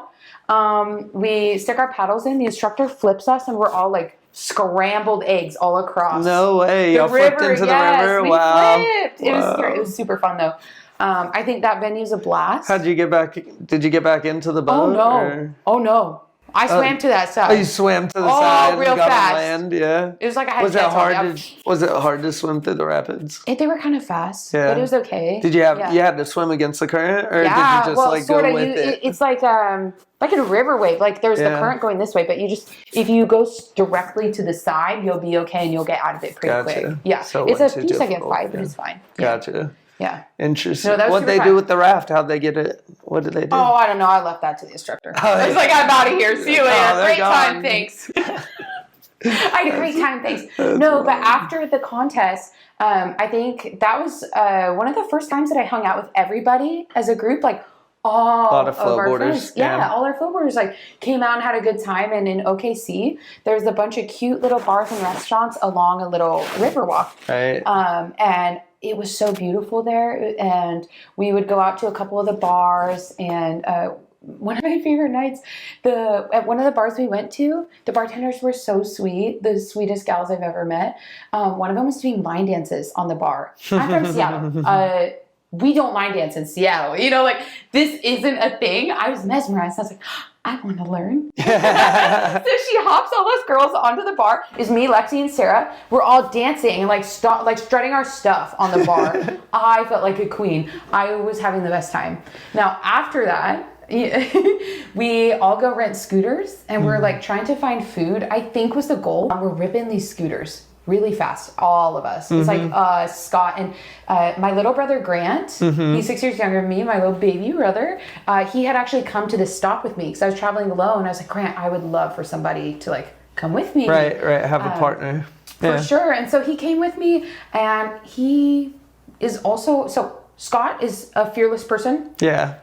C: We stick our paddles in. The instructor flips us and we're all like scrambled eggs all across.
A: No way.
C: The
A: Y'all flipped
C: river,
A: into
C: yes,
A: the river?
C: we
A: Wow.
C: flipped. It was
A: Wow.
C: great. It was super fun though. I think that venue's a blast.
A: How'd you get back? Did you get back into the boat?
C: Oh no!
A: or-
C: Oh no! I swam to that side.
A: Oh, you swam to the
C: Oh,
A: side
C: real
A: and got
C: fast.
A: on land, yeah.
C: It was like I had
A: Was it
C: jets on
A: hard
C: me.
A: was it hard to swim through the rapids?
C: They were kind of fast,
A: Yeah.
C: but it was okay.
A: Did you have
C: Yeah.
A: you had to swim against the current, or
C: Yeah,
A: did you just
C: well,
A: like
C: sort
A: go
C: of.
A: with it?
C: It's like in a river wave. Like there's the
A: Yeah.
C: current going this way, but you just if you go directly to the side, you'll be okay and you'll get out of it pretty
A: Gotcha.
C: quick. Yeah,
A: So it
C: it's a
A: wasn't too
C: few second
A: difficult,
C: fight, but
A: yeah.
C: it's fine. Yeah.
A: Gotcha.
C: Yeah.
A: Interesting.
C: No, that was
A: What'd
C: super
A: they do
C: fun.
A: with the raft? How'd they get it? What did they do?
C: Oh, I don't know. I left that to the instructor.
A: Oh,
C: I was like, I'm out of here. See you later.
A: they're
C: Great time.
A: gone.
C: Thanks. I had a great time. Thanks. No, but after the contest, I think that was one of the first times that I hung out with everybody as a group. Like all
A: lot of
C: our
A: flowboarders,
C: friends.
A: yeah.
C: Yeah, all our flowboarders like came out and had a good time. And in OKC, there's a bunch of cute little bars and restaurants along a little river walk.
A: Right.
C: And it was so beautiful there. And we would go out to a couple of the bars. And one of my favorite nights, at one of the bars we went to, the bartenders were so sweet, the sweetest gals I've ever met. One of them was doing line dances on the bar. I'm from Seattle. We don't line dance in Seattle. You know, like this isn't a thing. I was mesmerized. I was like, I want to learn. So she hops all us girls onto the bar. It's me, Lexi, and Sarah. We're all dancing and like strutting our stuff on the bar. I felt like a queen. I was having the best time. Now after that, we all go rent scooters and we're like trying to find food, I think was the goal. We're ripping these scooters really fast, all of us. It's like Scott and my little brother Grant. He's 6 years younger than me, my little baby brother. He had actually come to this stop with me because I was traveling alone. I was like, Grant, I would love for somebody to like come with me.
A: Right. Have a partner. Yeah.
C: For sure. And so he came with me and he is also, so Scott is a fearless person.
A: Yeah.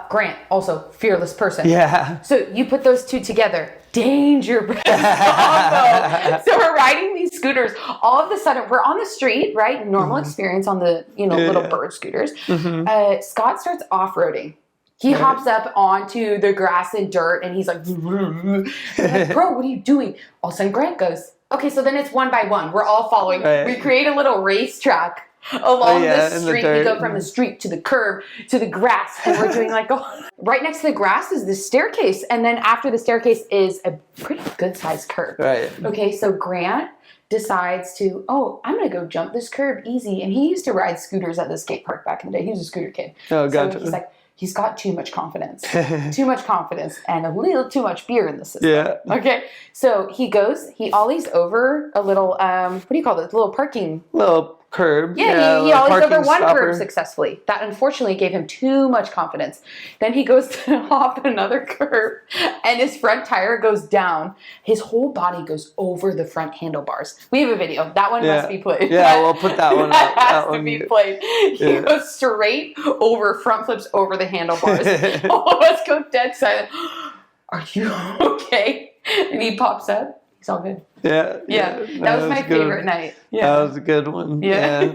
C: Grant, also fearless person.
A: Yeah.
C: So you put those two together, danger combo. So we're riding these scooters. All of a sudden, we're on the street, right? Normal experience on the little bird scooters. Scott starts off-roading. He hops up onto the grass and dirt, and he's like, I'm like, bro, what are you doing? All of a sudden, Grant goes, okay, so then it's one by one. We're all following.
A: Right.
C: We create a little racetrack along the
A: in
C: street. We go from the street to the curb to the grass, and we're doing like, right next to the grass is the staircase, and then after the staircase is a pretty good-sized curb.
A: Right.
C: Okay, so Grant decides to, I'm going to go jump this curb easy. And he used to ride scooters at the skate park back in the day. He was a scooter kid.
A: Oh, gotcha.
C: So he's like, he's got too much confidence. Too much confidence and a little too much beer in the system.
A: Yeah.
C: Okay. So he ollies over a little, what do you call this? A little parking.
A: Little curb.
C: Yeah, he ollies over one
A: stopper.
C: curb successfully. That unfortunately gave him too much confidence. Then he goes to hop another curb and his front tire goes down. His whole body goes over the front handlebars. We have a video. That one must be played.
A: Yeah, we'll put that one
C: That
A: up.
C: has to be played. He goes straight over, front flips over the handlebars. All of us go dead silent. Are you okay? And he pops up. He's all good.
A: Yeah.
C: That was my favorite night. Yeah.
A: That was a good one.
C: Yeah.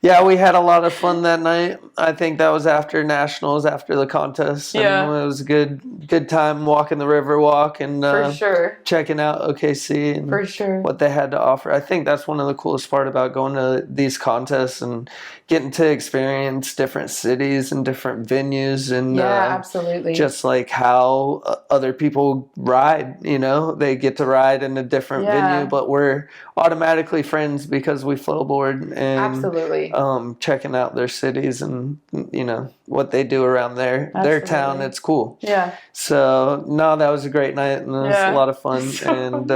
A: Yeah, we had a lot of fun that night. I think that was after nationals, after the contest. And it was a good time walking the river walk and
C: For sure.
A: checking out OKC and
C: For sure.
A: what they had to offer. I think that's one of the coolest part about going to these contests and getting to experience different cities and different venues and
C: absolutely.
A: just like how other people ride, they get to ride in a different venue, but we're automatically friends because we flowboard and
C: absolutely.
A: Checking out their cities and what they do around their town. It's cool.
C: Yeah.
A: So no, that was a great night and it was a lot of fun and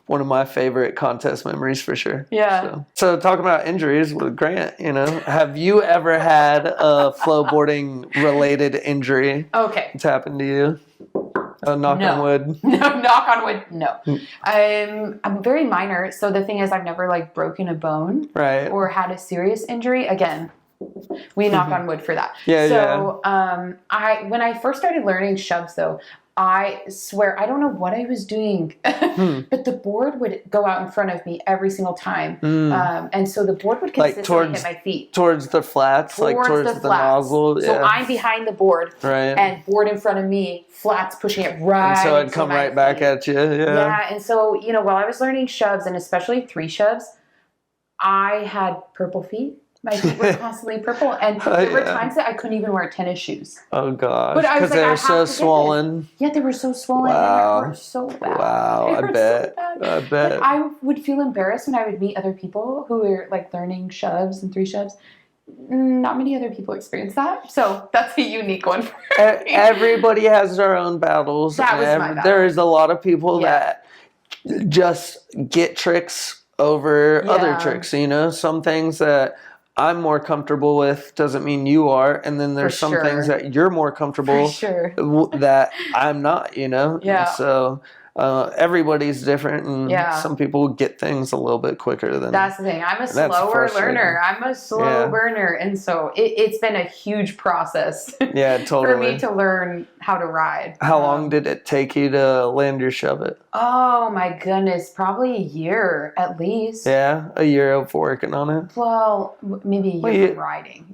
A: one of my favorite contest memories for sure.
C: Yeah.
A: So talking about injuries with Grant, have you ever had a flowboarding related injury?
C: Okay.
A: It's happened to you? Knock on wood.
C: No, knock on wood. No. I'm very minor. So the thing is, I've never like broken a bone,
A: right,
C: or had a serious injury. Again, we knock on wood for that.
A: Yeah.
C: So when I first started learning shoves, though, I swear I don't know what I was doing, but the board would go out in front of me every single time, and so the board would consistently hit my feet
A: towards the flats, towards the nozzle.
C: So I'm behind the board,
A: right,
C: and board in front of me, flats pushing it right.
A: And so it'd come right back at you.
C: Yeah, and so while I was learning shoves, and especially 3 shoves, I had purple feet. My feet were constantly purple, and there were times that I couldn't even wear tennis shoes.
A: Oh gosh,
C: but I was like,
A: they were so swollen.
C: Yeah, they were so swollen.
A: Wow.
C: And they hurt so bad.
A: Wow, I bet. I bet.
C: But I would feel embarrassed when I would meet other people who were like learning shoves and 3 shoves. Not many other people experience that, so that's a unique one for me.
A: Everybody has their own battles.
C: That was my battle.
A: There is a lot of people that just get tricks over other tricks. Some things that I'm more comfortable with doesn't mean you are, and then there's some things that you're more comfortable that I'm not.
C: Yeah.
A: So everybody's different, and some people get things a little bit quicker than.
C: That's the thing. I'm a slower learner. I'm a slow burner, and so it's been a huge process.
A: Yeah, totally.
C: For me to learn how to ride.
A: How long did it take you to land your shove it?
C: Oh my goodness, probably a year at least.
A: Yeah, a year of working on it.
C: Well, maybe a year from riding.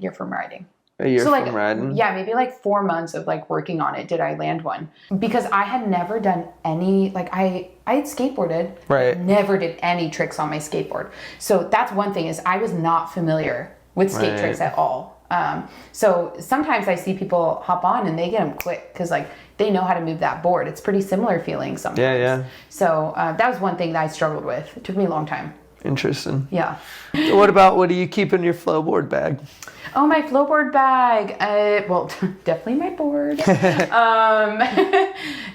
C: A year
A: from riding?
C: Yeah, maybe like 4 months of like working on it did I land one. Because I had never done any, like I had skateboarded,
A: right,
C: never did any tricks on my skateboard. So that's one thing, is I was not familiar with skate tricks at all. So sometimes I see people hop on and they get them quick because like they know how to move that board. It's pretty similar feeling sometimes.
A: Yeah.
C: So that was one thing that I struggled with. It took me a long time.
A: Interesting.
C: Yeah.
A: What do you keep in your flowboard bag?
C: Oh, my flowboard bag. Well, definitely my board.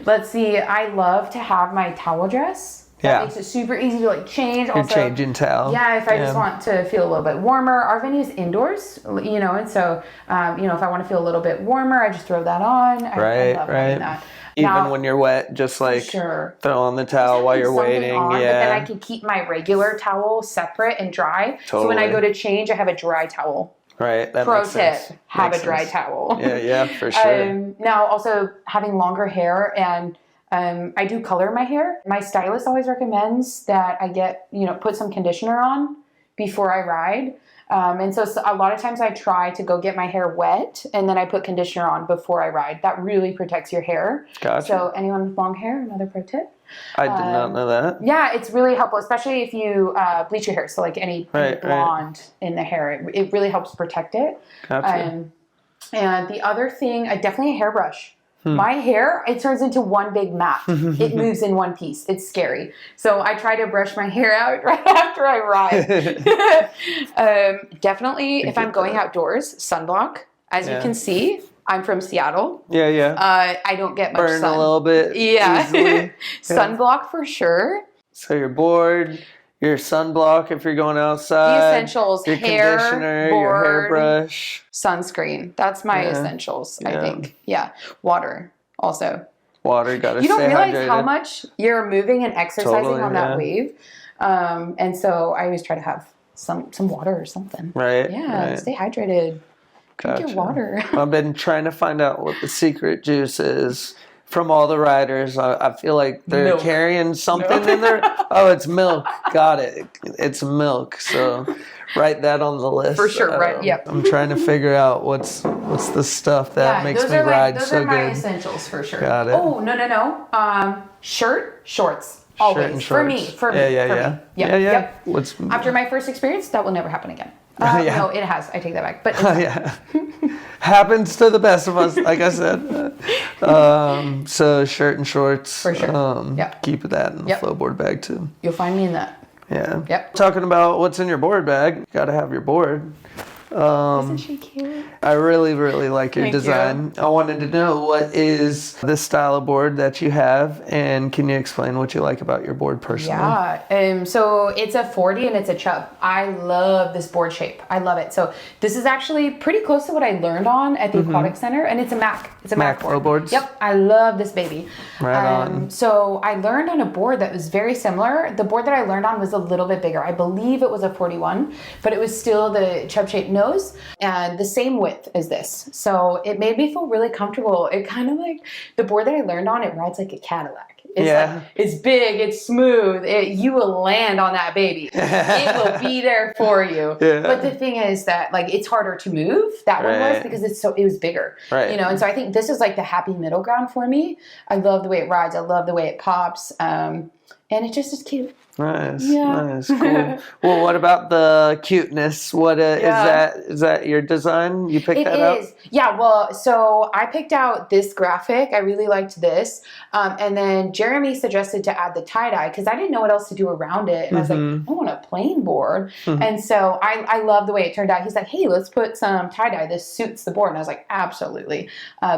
C: Let's see. I love to have my towel dress. That makes it super easy to like change.
A: You're changing towel.
C: Yeah, if I just want to feel a little bit warmer. Our venue is indoors, and so, if I want to feel a little bit warmer, I just throw that on. I love having that.
A: Even when you're wet, just like throw on the towel while you're waiting.
C: But then I can keep my regular towel separate and dry.
A: Totally.
C: So when I go to change, I have a dry towel.
A: Right. That
C: Pro
A: makes
C: tip,
A: sense.
C: have a dry towel.
A: Yeah, for sure.
C: Now also having longer hair, and I do color my hair. My stylist always recommends that I get, put some conditioner on before I ride. And so a lot of times I try to go get my hair wet and then I put conditioner on before I ride. That really protects your hair.
A: Gotcha.
C: So anyone with long hair, another pro tip.
A: I did not know that.
C: Yeah, it's really helpful, especially if you bleach your hair. So like any blonde in the hair, it really helps protect it.
A: Gotcha.
C: And the other thing, definitely a hairbrush. My hair, it turns into one big map. It moves in one piece. It's scary. So I try to brush my hair out right after I ride. Definitely, if I'm going outdoors, sunblock. As you can see, I'm from Seattle.
A: Yeah.
C: I don't get much
A: Burn
C: sun.
A: a little bit.
C: Yeah. Sunblock for sure.
A: So your board, your sunblock if you're going outside.
C: The essentials,
A: your
C: hair,
A: conditioner,
C: board,
A: your hairbrush.
C: Sunscreen. That's my essentials, I think. Yeah. Water also.
A: Water, gotta
C: You don't
A: stay
C: realize
A: hydrated.
C: how much you're moving and exercising on that
A: yeah.
C: wave. And so I always try to have some water or something.
A: Right.
C: Yeah,
A: right.
C: stay hydrated. Drink your water.
A: I've been trying to find out what the secret juice is from all the riders. I feel like they're carrying something in there. Oh, it's milk. Got it. It's milk. So write that on the list.
C: For sure, right? Yep.
A: I'm trying to figure out what's the stuff that makes me ride so good.
C: Those are my essentials for sure.
A: Got it.
C: Oh, no. Shirt, shorts. Always.
A: Shirt and
C: For me.
A: shorts.
C: For me.
A: Yeah.
C: Yep.
A: What's
C: After my first experience, that will never happen again.
A: Yeah.
C: No, it has. I take that back. But
A: yeah. Happens to the best of us, like I said. So shirt and shorts.
C: For sure.
A: Keep that in the flowboard bag too.
C: You'll find me in that.
A: Yeah.
C: Yep.
A: Talking about what's in your board bag, you gotta have your board.
C: Isn't she cute?
A: I really, really like your
C: Thank
A: design. I wanted to know what is this style of board that you have, and can you explain what you like about your board personally?
C: Yeah. So it's a 40 and it's a chub. I love this board shape. I love it. So this is actually pretty close to what I learned on at the Aquatic Center, and it's a Mac. It's a Mac board.
A: Flowboards?
C: Yep. I love this baby.
A: Right on.
C: So I learned on a board that was very similar. The board that I learned on was a little bit bigger. I believe it was a 41, but it was still the chub shaped nose and the same width as this. So it made me feel really comfortable. It kind of like the board that I learned on, it rides like a Cadillac. It's like, it's big, it's smooth. You will land on that baby. It will be there for you.
A: Yeah.
C: But the thing is that like it's harder to move. That one was because it was bigger.
A: Right.
C: You know, and so I think this is like the happy middle ground for me. I love the way it rides. I love the way it pops. And it just is cute.
A: Nice,
C: Yeah.
A: nice, cool. Well, what about the cuteness? What is that your design? You picked that up?
C: It is. Yeah, well, so I picked out this graphic. I really liked this. And then Jeremy suggested to add the tie-dye because I didn't know what else to do around it. And I was like, I want a plain board. And so I love the way it turned out. He's like, hey, let's put some tie-dye. This suits the board. And I was like, absolutely.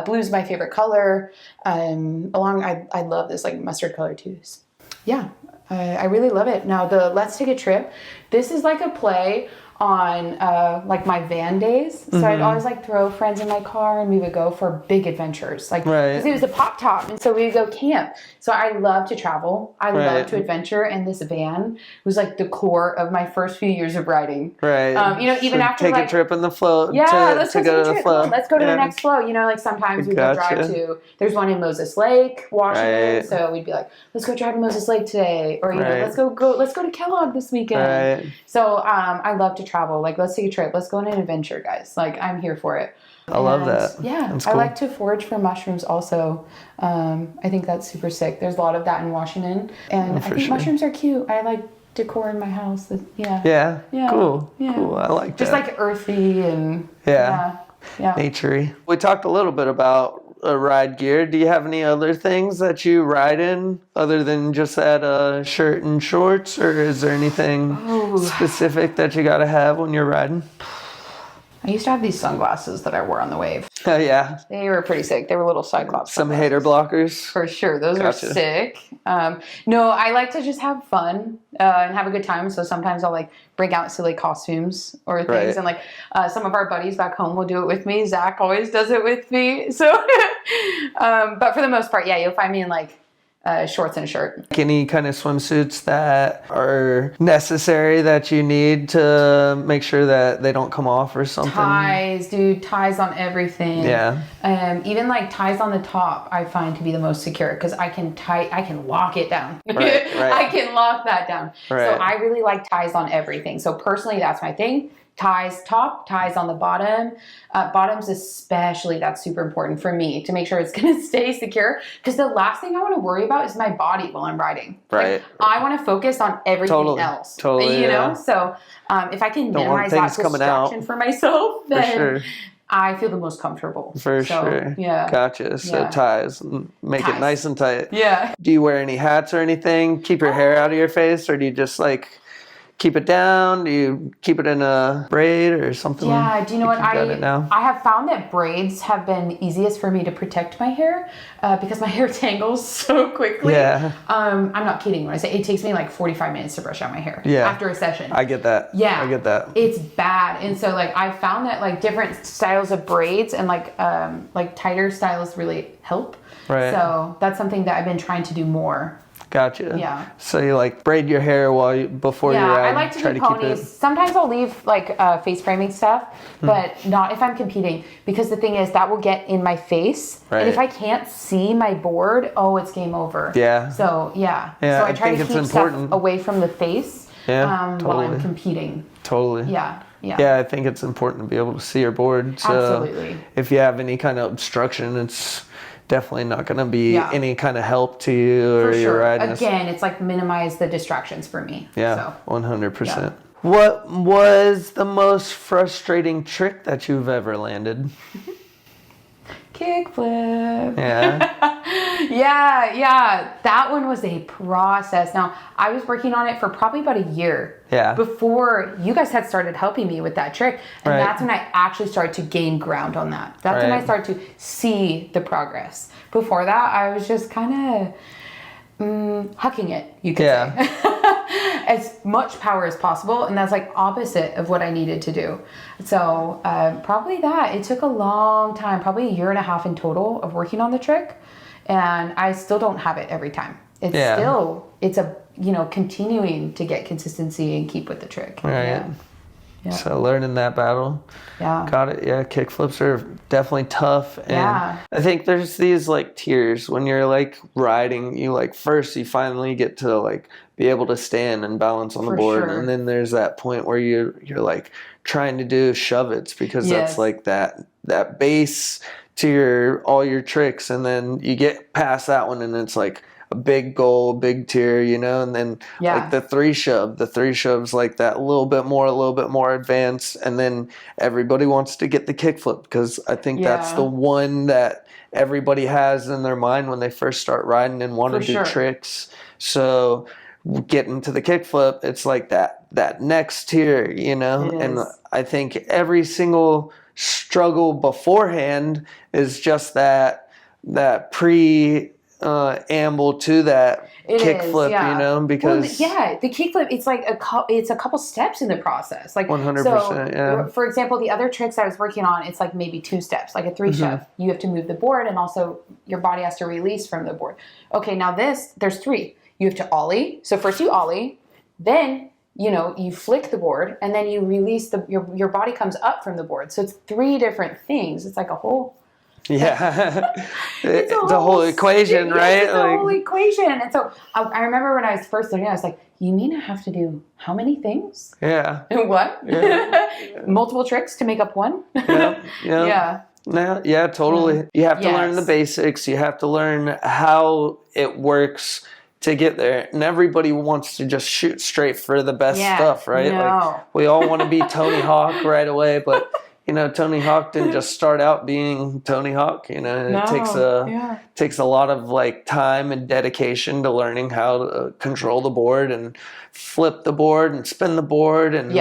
C: Blue's my favorite color. I love this like mustard color too. Yeah. I really love it. Now the Let's Take a Trip, this is like a play on like my van days. So I'd always like throw friends in my car and we would go for big adventures. Like, because it was a pop top and so we would go camp. So I love to travel. I love to adventure, and this van was like the core of my first few years of riding.
A: Right.
C: You know, even
A: so
C: after
A: take
C: like,
A: a trip in the flow.
C: Yeah, let's go
A: to
C: to
A: the flow.
C: Let's go to the next flow. You know, like sometimes we would drive to. There's one in Moses Lake, Washington. So we'd be like, let's go drive to Moses Lake today, or you know, let's go to Kellogg this weekend. So I love to travel. Like, let's take a trip. Let's go on an adventure, guys. Like, I'm here for it.
A: I love that.
C: Yeah,
A: that's
C: cool.
A: cool.
C: I like to forage for mushrooms also. I think that's super sick. There's a lot of that in Washington, and I think mushrooms are cute. I like decor in my house. Yeah.
A: Cool.
C: Yeah.
A: Cool. I like that.
C: Just like earthy and
A: naturey. We talked a little bit about ride gear. Do you have any other things that you ride in other than just that shirt and shorts, or is there anything specific that you got to have when you're riding?
C: I used to have these sunglasses that I wore on the wave.
A: Oh, yeah.
C: They were pretty sick. They were little Cyclops
A: Some
C: sunglasses.
A: hater blockers.
C: For sure. Those are sick. No, I like to just have fun and have a good time. So sometimes I'll like bring out silly costumes or things. And like some of our buddies back home will do it with me. Zach always does it with me. So, but for the most part, yeah, you'll find me in like shorts and a shirt.
A: Any kind of swimsuits that are necessary that you need to make sure that they don't come off or something?
C: Ties, dude, ties on everything.
A: Yeah.
C: Even like ties on the top, I find to be the most secure because I can lock it down.
A: Right.
C: I can lock that down.
A: Right.
C: So I really like ties on everything. So personally, that's my thing. Ties top, ties on the bottom. Bottoms especially, that's super important for me to make sure it's going to stay secure. Because the last thing I want to worry about is my body while I'm riding.
A: Right.
C: Like, I want to focus on everything else.
A: Totally.
C: You know? So if I can minimize that distraction for myself, then I feel the most comfortable.
A: For sure.
C: Yeah.
A: Gotcha. So ties. Make it nice and tight.
C: Yeah.
A: Do you wear any hats or anything? Keep your hair out of your face? Or do you just like keep it down? Do you keep it in a braid or something?
C: Yeah, do you know what?
A: I
C: have found that braids have been easiest for me to protect my hair because my hair tangles so quickly.
A: Yeah.
C: I'm not kidding when I say it takes me like 45 minutes to brush out my hair after a session.
A: I get that.
C: Yeah.
A: I get that.
C: It's bad. And so like I found that like different styles of braids and like tighter styles really help.
A: Right.
C: So that's something that I've been trying to do more.
A: Gotcha.
C: Yeah.
A: So you like braid your hair before you ride?
C: I like to do ponies. Sometimes I'll leave like face framing stuff, but not if I'm competing because the thing is that will get in my face.
A: Right.
C: And if I can't see my board, it's game over.
A: Yeah.
C: So so I try to keep stuff away from the face while I'm competing.
A: Totally.
C: Yeah.
A: Yeah, I think it's important to be able to see your board. So
C: absolutely.
A: If you have any kind of obstruction, it's definitely not going to be any kind of help to you or your riding.
C: Again, it's like minimize the distractions for me.
A: Yeah, 100%. What was the most frustrating trick that you've ever landed?
C: Kickflip.
A: Yeah.
C: Yeah. That one was a process. Now, I was working on it for probably about a year before you guys had started helping me with that trick. And that's when I actually started to gain ground on that. That's when I started to see the progress. Before that, I was just kind of hucking it, you could say. As much power as possible. And that's like opposite of what I needed to do. So probably that. It took a long time, probably a year and a half in total of working on the trick. And I still don't have it every time. It's continuing to get consistency and keep with the trick.
A: Right. Yeah. So learning that battle.
C: Yeah.
A: Got it. Yeah. Kick flips are definitely tough. And I think there's these like tiers when you're like riding, you like first you finally get to like be able to stand and balance on the board. And then there's that point where you're like trying to do shove-its because that's like that base to all your tricks. And then you get past that one and it's like a big goal, big tier, and then like the three shove's like that a little bit more advanced. And then everybody wants to get the kickflip because I think that's the one that everybody has in their mind when they first start riding and want to do tricks. So getting to the kickflip, it's like that next tier, and I think every single struggle beforehand is just that amble to that kickflip, because
C: the kickflip, it's like it's a couple steps in the process, like
A: 100%.
C: For example, the other tricks I was working on, it's like maybe 2 steps, like a 3 shove. You have to move the board, and also your body has to release from the board. Okay, now there's 3. You have to ollie. So first you ollie, then you flick the board, and then you release your body comes up from the board. So it's 3 different things. It's like a whole.
A: It's a whole equation, right?
C: It's a whole equation. And so I remember when I was first learning, I was like, you mean I have to do how many things?
A: Yeah.
C: What? Multiple tricks to make up one? Yeah.
A: Yeah, totally. You have to learn the basics. You have to learn how it works to get there. And everybody wants to just shoot straight for the best stuff, right? Like we all want to be Tony Hawk right away, but Tony Hawk didn't just start out being Tony Hawk. It takes a lot of like time and dedication to learning how to control the board and flip the board and spin the board and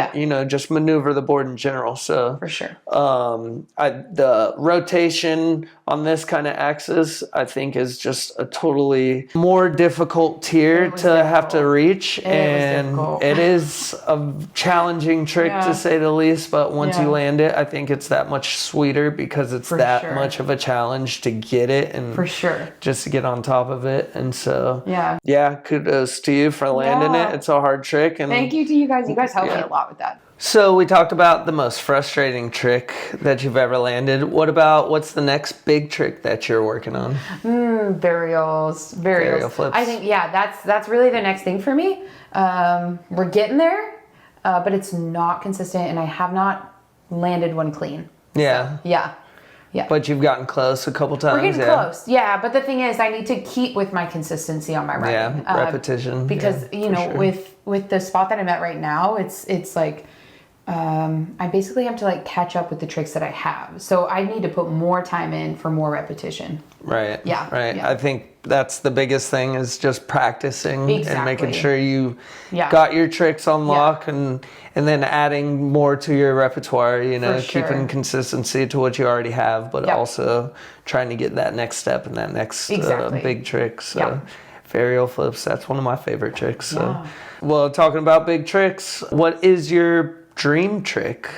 A: just maneuver the board in general. So
C: for sure,
A: the rotation on this kind of axis, I think, is just a totally more difficult tier to have to reach, and it is a challenging trick to say the least. But once you land it, I think think it's that much sweeter because it's
C: For
A: that
C: sure.
A: much of a challenge to get it and
C: For sure.
A: just to get on top of it. And so,
C: Yeah.
A: kudos to you for landing
C: Yeah.
A: it. It's a hard trick. And
C: Thank you to you guys. You guys helped me
A: Yeah.
C: a lot with that.
A: So we talked about the most frustrating trick that you've ever landed. What's the next big trick that you're working on?
C: Burials.
A: Burial flips.
C: I think, that's really the next thing for me. We're getting there, but it's not consistent, and I have not landed one clean.
A: Yeah.
C: Yeah.
A: But you've gotten close a couple times.
C: We're getting close. Yeah, but the thing is, I need to keep with my consistency on my riding.
A: Yeah, repetition.
C: Because, with the spot that I'm at right now, it's like, I basically have to like catch up with the tricks that I have. So I need to put more time in for more repetition.
A: Right.
C: Yeah.
A: Right.
C: Yeah.
A: I think that's the biggest thing is just practicing and making
C: Exactly.
A: sure you
C: Yeah.
A: got your tricks on lock and then adding more to your repertoire,
C: For sure.
A: keeping consistency to what you already have, but
C: Yep.
A: also trying to get that next step and that next
C: Exactly.
A: big trick. So
C: Yep.
A: varial flips, that's one of my favorite tricks. So,
C: Yeah.
A: well, talking about big tricks, what is your dream trick?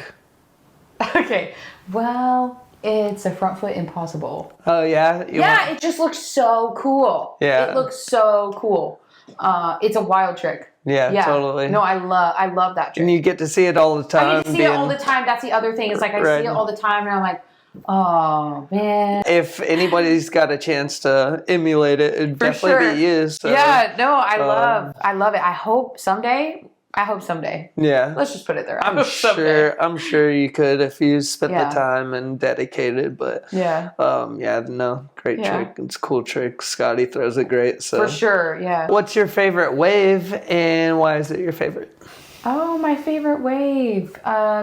C: Okay. Well, it's a front foot impossible.
A: Oh yeah?
C: It just looks so cool.
A: Yeah.
C: It looks so cool. It's a wild trick.
A: Yeah, totally.
C: No, I love that trick.
A: And you get to see it all the time.
C: I get to see it all the time. That's the other thing. It's like I
A: Right.
C: see it all the time, and I'm like, oh man.
A: If anybody's got a chance to emulate it, it'd definitely
C: sure.
A: be you. So,
C: Yeah, no, I love it. I hope someday.
A: yeah.
C: Let's just put it there. I
A: I'm
C: hope someday.
A: sure you could if you spent
C: Yeah.
A: the time and dedicated. But
C: Yeah,
A: great
C: Yeah.
A: trick. It's a cool trick. Scotty throws it great. So
C: for sure. Yeah.
A: what's your favorite wave and why is it your favorite?
C: Oh, my favorite wave.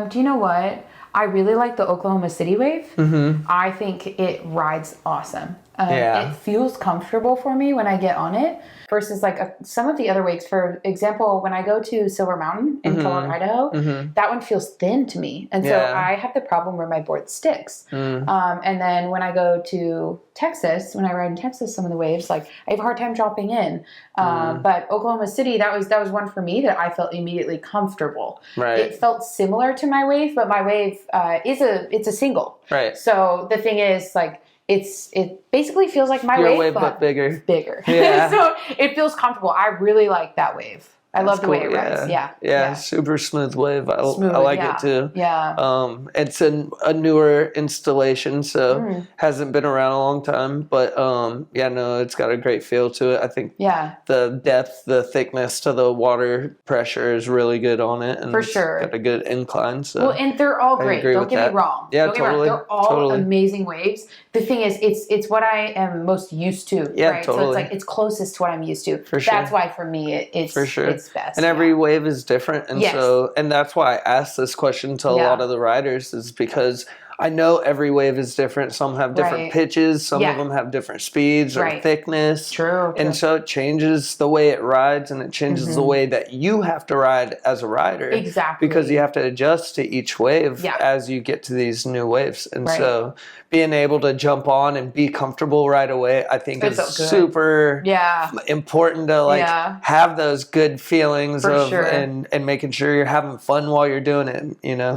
C: Do you know what? I really like the Oklahoma City wave. Mm-hmm. I think it rides awesome.
A: Yeah.
C: It feels comfortable for me when I get on it versus like some of the other waves. For example, when I go to Silver Mountain in Colorado, that one feels thin to me. And so
A: Yeah.
C: I have the problem where my board sticks. And then when I go to Texas, when I ride in Texas, some of the waves, like I have a hard time dropping in. But Oklahoma City, that was one for me that I felt immediately comfortable.
A: Right.
C: It felt similar to my wave, but my wave it's a single.
A: Right.
C: So the thing is, like, it basically feels like my
A: Your
C: wave,
A: wave, but bigger.
C: bigger.
A: Yeah.
C: So it feels comfortable. I really like that wave. I love the way it rides. Yeah.
A: Super smooth wave. I
C: Smooth,
A: like
C: yeah.
A: it too.
C: Yeah.
A: It's a newer installation, so hasn't been around a long time. But it's got a great feel to it. I think
C: Yeah.
A: the depth, the thickness to the water pressure is really good on it, and
C: For
A: it's
C: sure.
A: got a good incline. So
C: Well, and they're all great.
A: agree
C: Don't
A: with
C: get
A: that.
C: me wrong.
A: Yeah,
C: Don't get me wrong.
A: totally.
C: They're all
A: Totally.
C: amazing waves. The thing is, it's what I am most used to.
A: Yeah,
C: right? So
A: totally.
C: it's like it's closest to what I'm used to.
A: For sure.
C: That's why for me it's
A: For sure.
C: it's best.
A: And every wave is different, and
C: Yes.
A: and that's why I asked this question to a
C: Yeah.
A: lot of the riders, is because I know every wave is different. Some have different
C: Right.
A: pitches, some
C: Yeah.
A: of them have different speeds or
C: Right.
A: thickness.
C: True.
A: And so it changes the way it rides, and it changes the way that you have to ride as a rider.
C: Exactly.
A: Because you have to adjust to each wave
C: Yeah.
A: as you get to these new waves. And
C: Right.
A: so being able to jump on and be comfortable right away, I think
C: It
A: is
C: felt good.
A: super
C: Yeah.
A: important to
C: Yeah.
A: have those good feelings
C: For
A: of
C: sure.
A: and making sure you're having fun while you're doing it,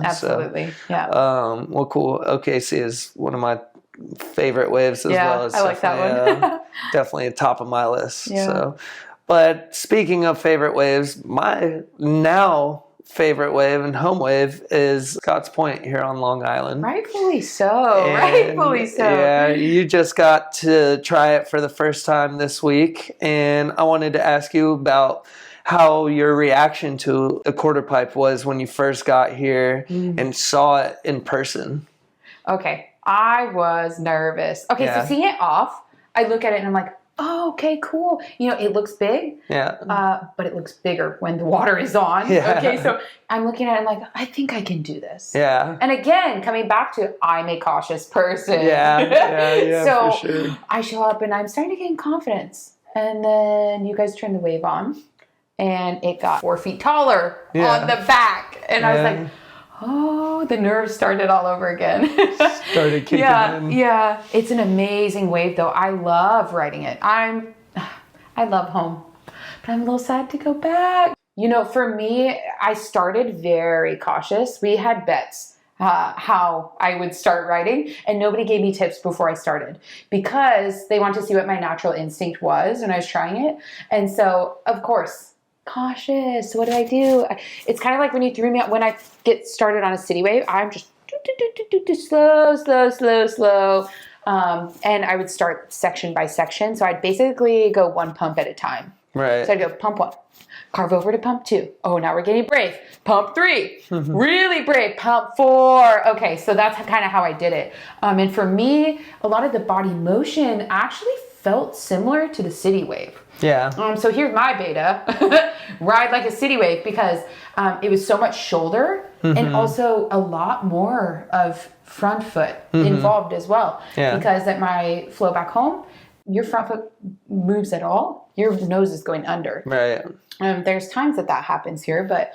C: Absolutely. Yeah.
A: Well, cool. OKC is one of my favorite waves as
C: Yeah,
A: well. It's
C: I like that
A: definitely,
C: one.
A: definitely at top of my list.
C: Yeah.
A: So, but speaking of favorite waves, my now favorite wave and home wave is Scotts Point here on Long Island.
C: Rightfully so.
A: And,
C: Rightfully so.
A: Yeah, you just got to try it for the first time this week, and I wanted to ask you about how your reaction to the quarter pipe was when you first got here and saw it in person.
C: Okay. I was nervous. Okay,
A: Yeah.
C: so seeing it off, I look at it and I'm like, oh, okay, cool. It looks big,
A: Yeah.
C: but it looks bigger when the water is on.
A: Yeah.
C: Okay, so I'm looking at it, I'm like, I think I can do this.
A: Yeah.
C: And again, coming back to I'm a cautious person.
A: Yeah,
C: So
A: for sure.
C: I show up and I'm starting to gain confidence. And then you guys turn the wave on and it got 4 feet taller
A: Yeah.
C: on the back. And I was
A: Yeah.
C: like, oh, the nerves started all over again.
A: Started kicking in.
C: Yeah. It's an amazing wave though. I love riding it. I love home, but I'm a little sad to go back. For me, I started very cautious. We had bets. how I would start riding, and nobody gave me tips before I started because they want to see what my natural instinct was when I was trying it. And so, of course, cautious. What do I do? It's kind of like when you threw me out when I get started on a city wave. I'm just slow, slow, slow, slow. And I would start section by section. So I'd basically go one pump at a time.
A: Right.
C: So I'd go pump 1, carve over to pump 2. Oh, now we're getting brave. Pump 3, really brave. Pump 4. Okay, so that's kind of how I did it. And for me, a lot of the body motion actually felt similar to the city wave.
A: Yeah.
C: So here's my beta, ride like a city wave, because it was so much shoulder and also a lot more of front foot involved as well.
A: Yeah.
C: Because at my flow back home, your front foot moves at all, your nose is going under.
A: Right.
C: There's times that happens here, but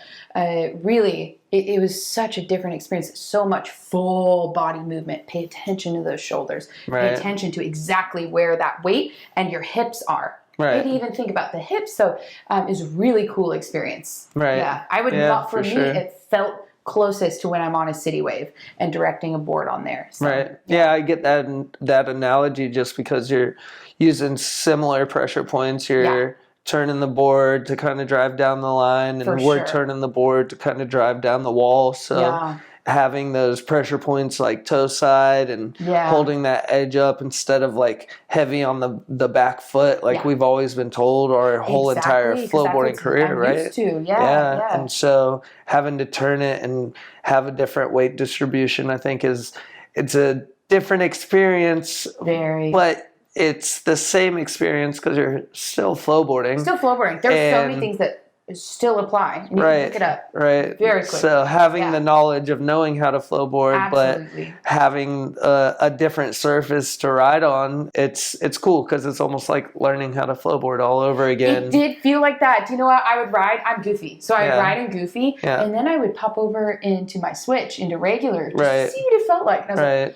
C: really, it was such a different experience. So much full body movement. Pay attention to those shoulders.
A: Right.
C: Pay attention to exactly where that weight and your hips are.
A: Right.
C: I didn't even think about the hips, so it was a really cool experience.
A: Right.
C: Yeah, I would
A: Yeah,
C: not. For me,
A: sure.
C: it felt closest to when I'm on a city wave and directing a board on there. So,
A: Right. Yeah, I get that analogy just because you're using similar pressure points. You're turning the board to kind of drive down the line, and
C: For
A: we're
C: sure.
A: turning the board to kind of drive down the wall. So
C: Yeah.
A: having those pressure points like toe side and
C: Yeah.
A: holding that edge up instead of like heavy on the back foot like
C: Yeah.
A: we've always been told our whole entire
C: Exactly, 'cause that's
A: flowboarding
C: what
A: career,
C: I'm
A: right?
C: used to. Yeah.
A: And so having to turn it and have a different weight distribution, I think it's a different experience,
C: Very.
A: but it's the same experience because you're still flowboarding.
C: Still flowboarding. There's so many
A: And-
C: things that still apply. And you
A: Right,
C: can pick it up.
A: right.
C: Very quick.
A: So having
C: Yeah.
A: the knowledge of knowing how to flowboard,
C: Absolutely.
A: but having a different surface to ride on, it's cool because it's almost like learning how to flowboard all over again.
C: It did feel like that. Do you know what? I would ride. I'm goofy. So I would
A: Yeah.
C: ride in goofy.
A: Yeah.
C: And then I would pop over into my switch, into regular, just
A: Right.
C: to see what it felt like. And I was like,
A: Right.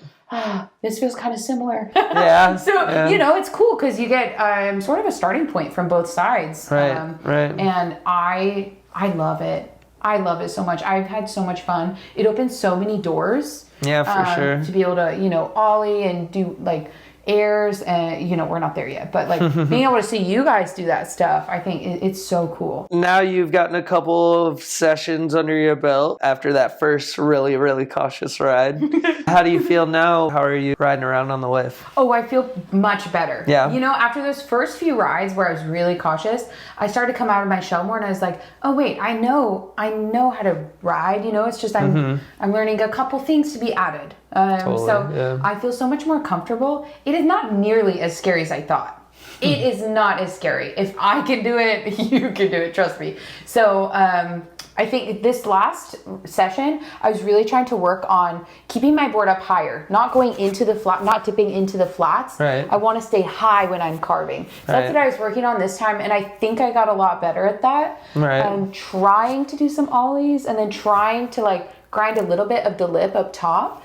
C: this feels kind of similar.
A: Yeah.
C: So,
A: yeah.
C: you know, it's cool because you get sort of a starting point from both sides.
A: Right. Right.
C: And I love it. I love it so much. I've had so much fun. It opens so many doors.
A: Yeah, for sure.
C: To be able to, ollie and do like airs, and we're not there yet, but like being able to see you guys do that stuff, I think it's so cool.
A: Now you've gotten a couple of sessions under your belt after that first really, really cautious ride. How do you feel now? How are you riding around on the wave?
C: Oh, I feel much better.
A: Yeah.
C: After those first few rides where I was really cautious, I started to come out of my shell more, and I was like, oh wait, I know how to ride. It's just I'm learning a couple things to be added. I feel so much more comfortable. It is not nearly as scary as I thought. It is not as scary. If I can do it, you can do it. Trust me. So I think this last session, I was really trying to work on keeping my board up higher, not going into the flat, not dipping into the flats.
A: Right.
C: I want to stay high when I'm carving. So that's
A: Right.
C: what I was working on this time, and I think I got a lot better at that.
A: Right.
C: I'm trying to do some ollies and then trying to like grind a little bit of the lip up top.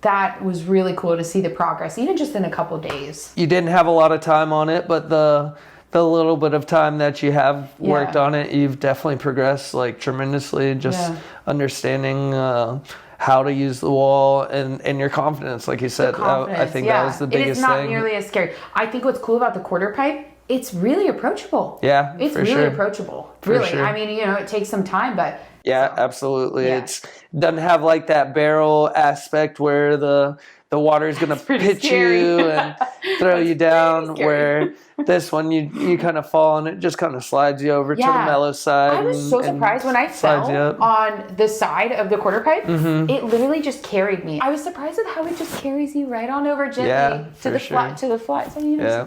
C: That was really cool to see the progress, even just in a couple days.
A: You didn't have a lot of time on it, but the little bit of time that you have worked on it, you've definitely progressed like tremendously. Just understanding how to use the wall and your confidence, like you said. I think that was the biggest thing.
C: It is not nearly as scary. I think what's cool about the quarter pipe, it's really approachable.
A: Yeah,
C: It's
A: for
C: really
A: sure.
C: approachable. Really.
A: sure.
C: I mean, it takes some time, but
A: Yeah, absolutely.
C: Yeah.
A: It's doesn't have like that barrel aspect where the water's gonna
C: pretty
A: pitch
C: scary.
A: you and throw you down.
C: scary.
A: Where this one you kind of fall and it just kind of slides you over to the
C: Yeah.
A: mellow side.
C: I was so
A: and
C: surprised when I
A: slides you
C: fell
A: up.
C: on the side of the quarter pipe. It literally just carried me. I was surprised at how it just carries you right on over gently
A: Yeah,
C: to
A: for
C: the
A: sure.
C: flat. So yeah.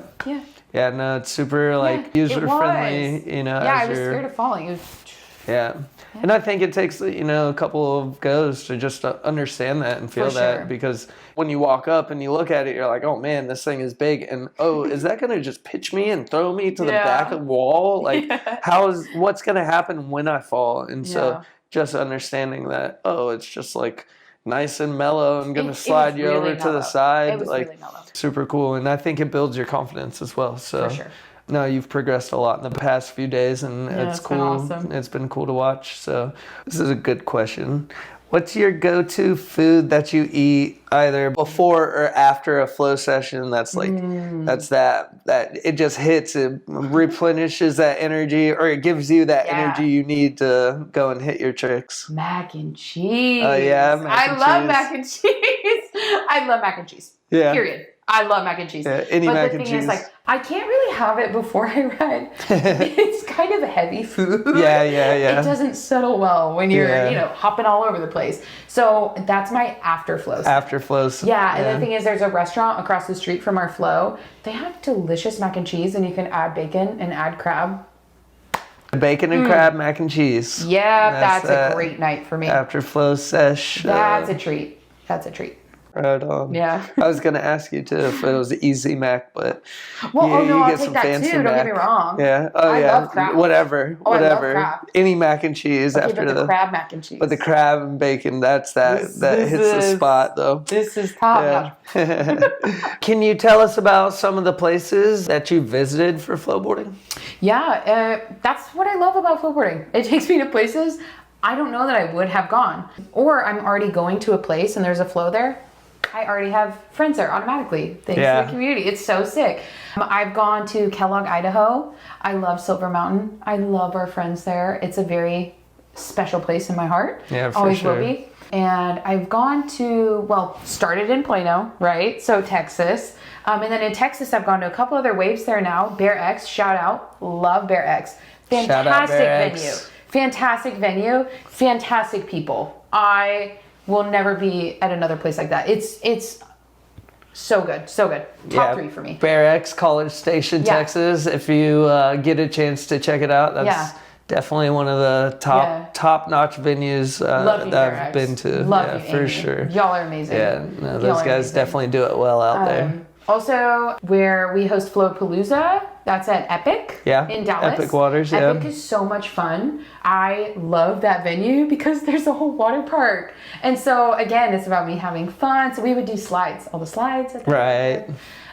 A: Yeah, no, it's super like
C: Yeah,
A: user friendly.
C: was.
A: Yeah,
C: I
A: as
C: was
A: you're-
C: scared of falling. It was,
A: Yeah. And I think it takes, a couple of goes to just understand that and feel
C: For
A: that
C: sure.
A: because when you walk up and you look at it, you're like, oh man, this thing is big. And oh, is that going to just pitch me and throw me to the
C: Yeah.
A: back of the wall? Like, what's going to happen when I fall? And so
C: Yeah.
A: just understanding that, oh, it's just like nice and mellow and going
C: It-
A: to
C: it
A: slide
C: was
A: you
C: really
A: over to the
C: mellow.
A: side.
C: It was
A: like,
C: really mellow.
A: super cool. And I think it builds your confidence as well. So.
C: For sure.
A: No, you've progressed a lot in the past few days, and it's
C: it's been
A: cool.
C: awesome.
A: It's been cool to watch. So this is a good question. What's your go-to food that you eat either before or after a flow session that's like that it just hits, it replenishes that energy, or it gives you that energy you need to go and hit your tricks?
C: Mac and cheese.
A: Oh yeah,
C: I love mac and cheese. I love mac and cheese.
A: Yeah.
C: Period. I love mac and cheese.
A: Yeah, any
C: but
A: mac
C: the
A: and
C: thing
A: cheese.
C: is, like, I can't really have it before I ride. It's kind of a heavy food.
A: Yeah.
C: It doesn't settle well when you're,
A: Yeah.
C: hopping all over the place. So that's my after flow.
A: After flows.
C: Yeah, and the thing is, there's a restaurant across the street from our flow. They have delicious mac and cheese, and you can add bacon and add crab.
A: Bacon and crab mac and cheese.
C: Yeah, that's a great night for me.
A: After flow sesh.
C: That's a treat. That's a treat.
A: Right on.
C: Yeah.
A: I was gonna ask you too if it was Easy Mac, but
C: Well, I'll
A: get
C: take
A: some
C: that
A: fancy
C: too. Don't get me
A: mac.
C: wrong.
A: Yeah. Oh
C: I
A: yeah.
C: love crab.
A: Whatever.
C: Oh, I love
A: Whatever.
C: crab.
A: Any mac and cheese
C: Okay,
A: after
C: but the
A: the
C: crab mac and cheese.
A: But the crab and bacon, that hits the spot though.
C: This is top notch.
A: Can you tell us about some of the places that you visited for flowboarding?
C: Yeah, that's what I love about flowboarding. It takes me to places I don't know that I would have gone. Or I'm already going to a place and there's a flow there. I already have friends there automatically, thanks to the community. It's so sick. I've gone to Kellogg, Idaho. I love Silver Mountain. I love our friends there. It's a very special place in my heart.
A: Yeah, for
C: Always
A: sure.
C: will be. And I've gone to, started in Plano, right? So Texas. And then in Texas, I've gone to a couple other waves there now. Bear X, shout out. Love Bear X.
A: Shout out Bear
C: Fantastic venue.
A: X.
C: Fantastic venue. Fantastic people. I will never be at another place like that. It's so good. So good. Top 3 for me.
A: Bear X, College Station, Texas. If you get a chance to check it out, that's definitely one of the top-notch venues that I've been to.
C: Love you,
A: for
C: Amy.
A: sure.
C: Y'all are amazing.
A: Yeah, no, those guys definitely do it well out there.
C: Also, where we host Flowpalooza, that's at Epic in Dallas.
A: Epic Waters,
C: Epic is so much fun. I love that venue because there's a whole water park. And so, again, it's about me having fun. So we would do slides, all the slides. At
A: Right.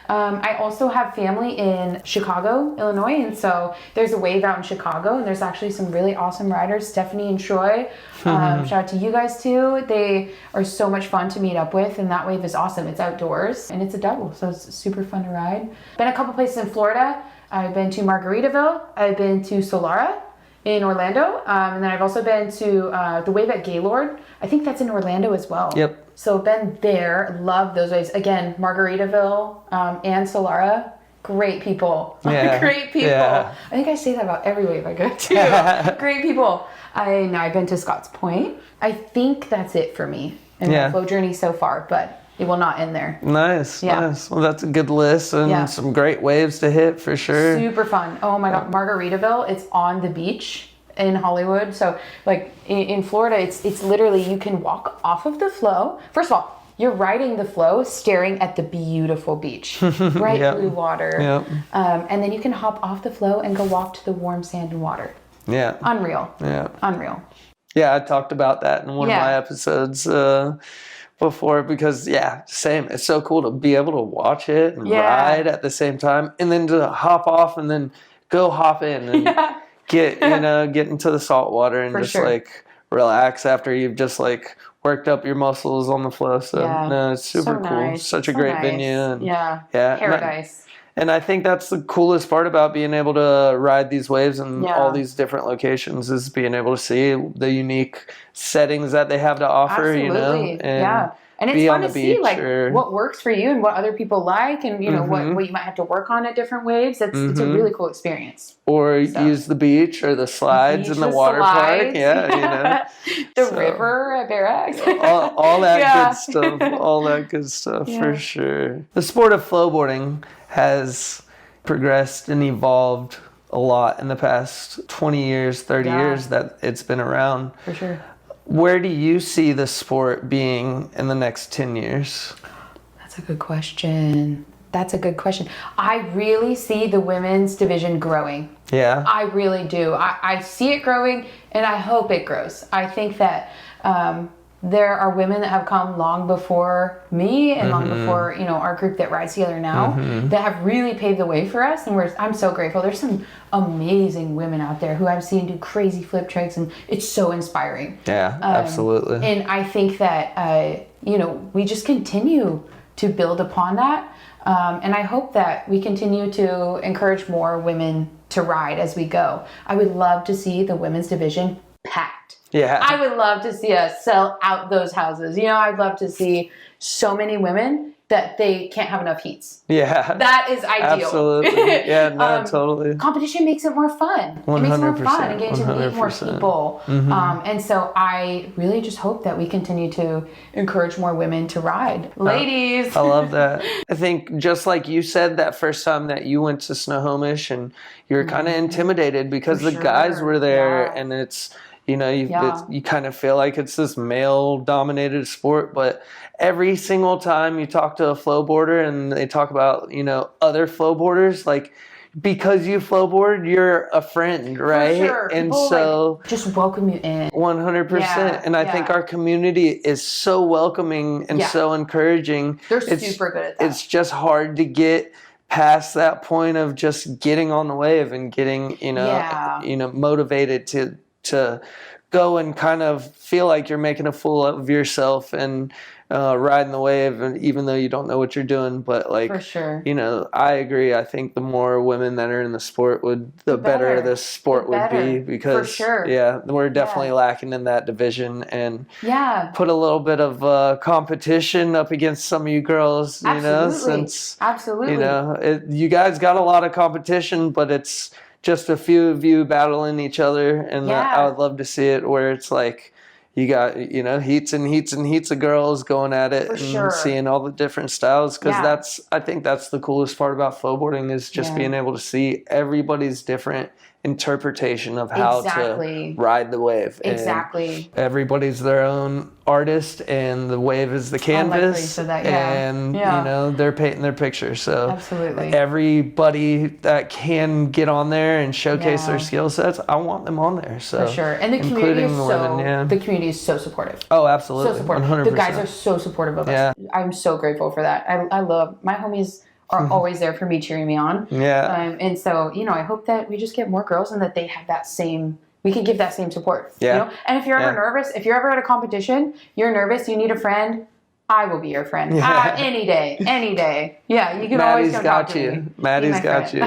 C: I also have family in Chicago, Illinois, and so there's a wave out in Chicago, and there's actually some really awesome riders, Stephanie and Troy. Shout out to you guys too. They are so much fun to meet up with, and that wave is awesome. It's outdoors, and it's a double, so it's super fun to ride. Been a couple places in Florida. I've been to Margaritaville. I've been to Solara in Orlando, and then I've also been to the wave at Gaylord. I think that's in Orlando as well.
A: Yep.
C: So been there, love those waves. Again, Margaritaville and Solara, great people.
A: Yeah.
C: Great people.
A: Yeah.
C: I think I say that about every wave I go to. Great people. I've been to Scotts Point. I think that's it for me in my flow journey so far, but it will not end there.
A: Nice. Well, that's a good list and some great waves to hit for sure.
C: Super fun. Oh my God, Margaritaville, it's on the beach in Hollywood. So like in Florida, it's literally, you can walk off of the flow. First of all, you're riding the flow staring at the beautiful beach, bright blue water. And then you can hop off the flow and go walk to the warm sand and water.
A: Yeah.
C: Unreal.
A: Yeah.
C: Unreal.
A: Yeah, I talked about that in one of my episodes before because, same. It's so cool to be able to watch it and ride at the same time and then to hop off and then go hop in and get into the salt water and just like relax after you've just like worked up your muscles on the flow. So no, it's super cool.
C: Nice.
A: Such a great venue. And,
C: Paradise.
A: And I think that's the coolest part about being able to ride these waves in all these different locations is being able to see the unique settings that they have to offer,
C: Absolutely. And it's fun to see like what works for you and what other people like and what you might have to work on at different waves. It's a really cool experience.
A: Or use the beach or the slides in the water park. The
C: river at Bear X.
A: all that good stuff. All that good stuff for sure. The sport of flowboarding has progressed and evolved a lot in the past 20 years, 30 years that it's been around.
C: For sure.
A: Where do you see the sport being in the next 10 years?
C: That's a good question. I really see the women's division growing.
A: Yeah.
C: I really do. I see it growing and I hope it grows. I think that there are women that have come long before me and long before, you know, our group that rides together now that have really paved the way for us. And I'm so grateful. There's some amazing women out there who I've seen do crazy flip tricks, and it's so inspiring.
A: Yeah, absolutely.
C: And I think that, you know, we just continue to build upon that. And I hope that we continue to encourage more women to ride as we go. I would love to see the women's division packed.
A: Yeah.
C: I would love to see us sell out those houses. You know, I'd love to see so many women that they can't have enough heats.
A: Yeah.
C: That is ideal.
A: Absolutely. Yeah, no, totally.
C: Competition makes it more fun. It makes it more fun and getting to meet more
A: 100%.
C: people. And so I really just hope that we continue to encourage more women to ride. Ladies.
A: I love that. I think just like you said that first time that you went to Snohomish and you were kind of intimidated because the guys were there, and it's, you know, you kind of feel like it's this male-dominated sport, but every single time you talk to a flowboarder and they talk about, you know, other flowboarders, like, because you flowboard, you're a friend, right?
C: For sure.
A: And
C: People,
A: so
C: like, just welcome you in.
A: 100%. And I think our community is so welcoming and so encouraging.
C: They're super good at that.
A: It's just hard to get past that point of just getting on the wave and getting, you know, motivated to go and kind of feel like you're making a fool of yourself and riding the wave, and even though you don't know what you're doing. But like,
C: for sure,
A: you know, I agree. I think the more women that are in the sport the better this sport would be, because
C: for sure,
A: we're definitely lacking in that division, and put a little bit of competition up against some of you girls, you know, since you know, you guys got a lot of competition, but it's just a few of you battling each other, and I would love to see it where it's like you got, you know, heats and heats and heats of girls going at it and seeing all the different styles, because I think that's the coolest part about flowboarding, is just being able to see everybody's different interpretation of how to ride the wave. And everybody's their own artist, and the wave is the canvas, and you know, they're painting their picture. So everybody that can get on there and showcase their skill sets, I want them on there. So
C: for sure. And the community is the community is so supportive.
A: Oh, absolutely.
C: So supportive.
A: 100%.
C: The guys are so supportive of us. I'm so grateful for that. I love my homies are always there for me, cheering me on. And so, you know, I hope that we just get more girls and that they have that same, we can give that same support. You know? And if you're ever nervous, if you're ever at a competition, you're nervous, you need a friend, I will be your friend. Any day. Yeah, you can always come talk to me.
A: Maddie's got you.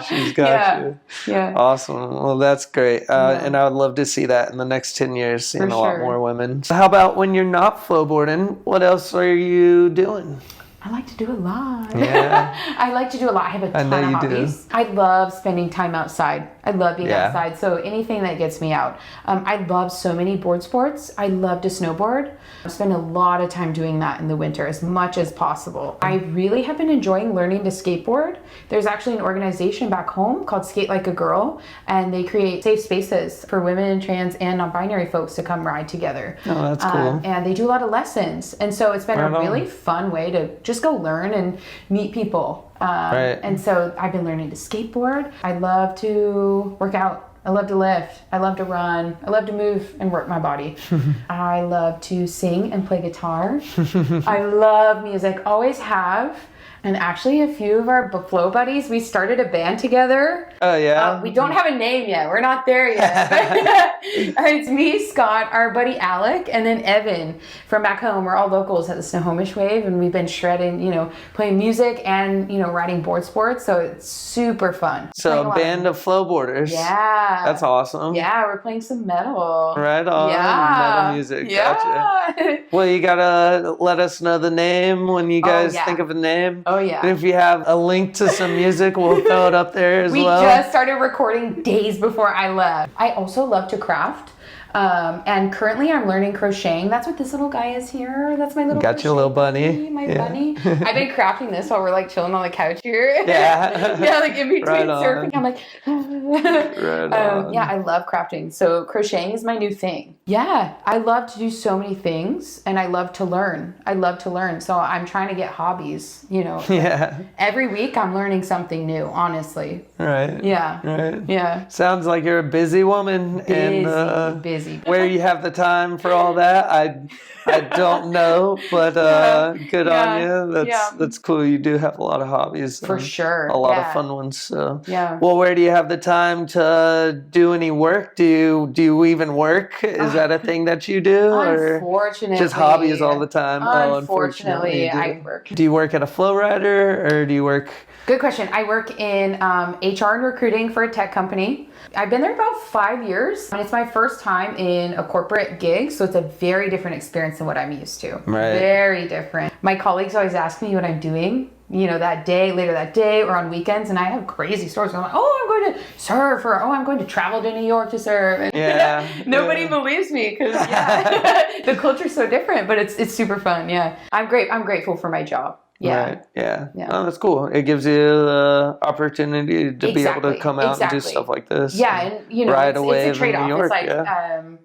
A: She's got you.
C: Yeah.
A: Awesome. Well, that's great. And I would love to see that in the next 10 years, seeing a lot more women. So how about when you're not flowboarding, what else are you doing?
C: I like to do a lot.
A: Yeah.
C: I like to do a lot. I have a ton of hobbies. I love spending time outside. I love being outside. So anything that gets me out. I love so many board sports. I love to snowboard. I spend a lot of time doing that in the winter as much as possible. I really have been enjoying learning to skateboard. There's actually an organization back home called Skate Like a Girl, and they create safe spaces for women, trans, and non-binary folks to come ride together.
A: Oh, that's cool.
C: And they do a lot of lessons. And so it's been a really fun way to just go learn and meet people. And so I've been learning to skateboard. I love to work out. I love to lift. I love to run. I love to move and work my body. I love to sing and play guitar. I love music, always have. And actually, a few of our flow buddies, we started a band together.
A: Oh, yeah?
C: We don't have a name yet. We're not there yet. It's me, Scott, our buddy Alec, and then Evan from back home. We're all locals at the Snohomish Wave, and we've been shredding, you know, playing music and, you know, riding board sports. So it's super fun.
A: So a band of flowboarders.
C: Yeah.
A: That's awesome.
C: Yeah, we're playing some metal.
A: Right on.
C: Yeah.
A: Metal music.
C: Yeah.
A: Gotcha. Well, you got to let us know the name when you guys think of a name.
C: Oh, yeah.
A: And if you have a link to some music, we'll throw it up there as well.
C: We just started recording days before I left. I also love to craft. And currently I'm learning crocheting. That's what this little guy is here. That's my little
A: Got your little bunny.
C: My bunny. I've been crafting this while we're like chilling on the couch here.
A: Yeah.
C: Yeah, like in between
A: Right
C: surfing. I'm like,
A: right on.
C: yeah, I love crafting. So crocheting is my new thing. Yeah, I love to do so many things, and I love to learn. So I'm trying to get hobbies, you know.
A: Yeah.
C: Every week I'm learning something new, honestly.
A: Right.
C: Yeah.
A: Right.
C: Yeah.
A: Sounds like you're a busy woman.
C: Busy. busy.
A: Where you have the time for all that, I don't know, but good on you. That's cool. You do have a lot of hobbies.
C: For sure.
A: A lot of fun ones. So
C: yeah.
A: Well, where do you have the time to do any work? Do you even work? Is that a thing that you do, or
C: unfortunately,
A: just hobbies all the time?
C: Unfortunately, I work.
A: Do you work at a flow rider, or do you work?
C: Good question. I work in HR and recruiting for a tech company. I've been there about 5 years, and it's my first time in a corporate gig, so it's a very different experience than what I'm used to.
A: Right.
C: Very different. My colleagues always ask me what I'm doing, later that day, or on weekends, and I have crazy stories. I'm like, oh, I'm going to serve, or oh, I'm going to travel to New York to serve. And
A: yeah.
C: Nobody believes me because the culture's so different, but it's super fun. Yeah, I'm grateful for my job. Yeah.
A: Right. Yeah. Oh, that's cool. It gives you the opportunity to be able to come out and do stuff like this.
C: Yeah, and
A: ride away
C: it's a trade-off.
A: New York,
C: it's like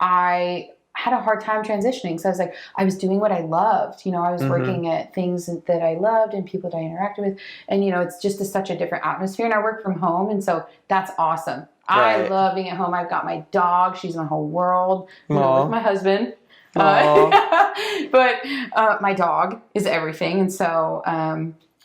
C: I had a hard time transitioning. So I was like, I was doing what I loved. I was working at things that I loved and people that I interacted with. And, it's just such a different atmosphere. And I work from home. And so that's awesome.
A: Right.
C: I love being at home. I've got my dog. She's my whole world. With my husband. But my dog is everything. And so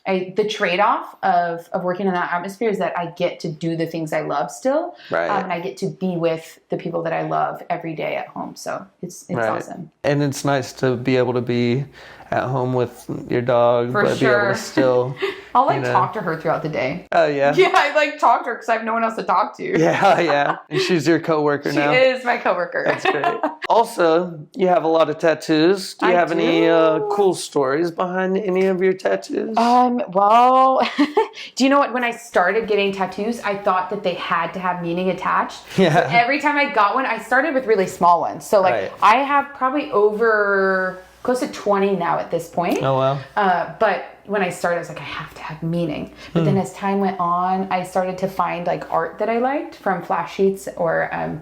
C: the trade-off of working in that atmosphere is that I get to do the things I love still.
A: Right.
C: And I get to be with the people that I love every day at home. So it's awesome.
A: And it's nice to be able to be at home with your dog, but be able to still...
C: I'll talk to her throughout the day.
A: Oh, yeah?
C: Yeah, I talk to her because I have no one else to talk to.
A: Yeah. And she's your coworker now.
C: She is my coworker.
A: That's great. Also, you have a lot of tattoos. Do you have any cool stories behind any of your tattoos?
C: Well, do you know what? When I started getting tattoos, I thought that they had to have meaning attached.
A: Yeah.
C: So every time I got one, I started with really small ones. So I have probably over close to 20 now at this point.
A: Oh, wow.
C: But when I started, I was like, I have to have meaning. But then as time went on, I started to find art that I liked from flash sheets, or I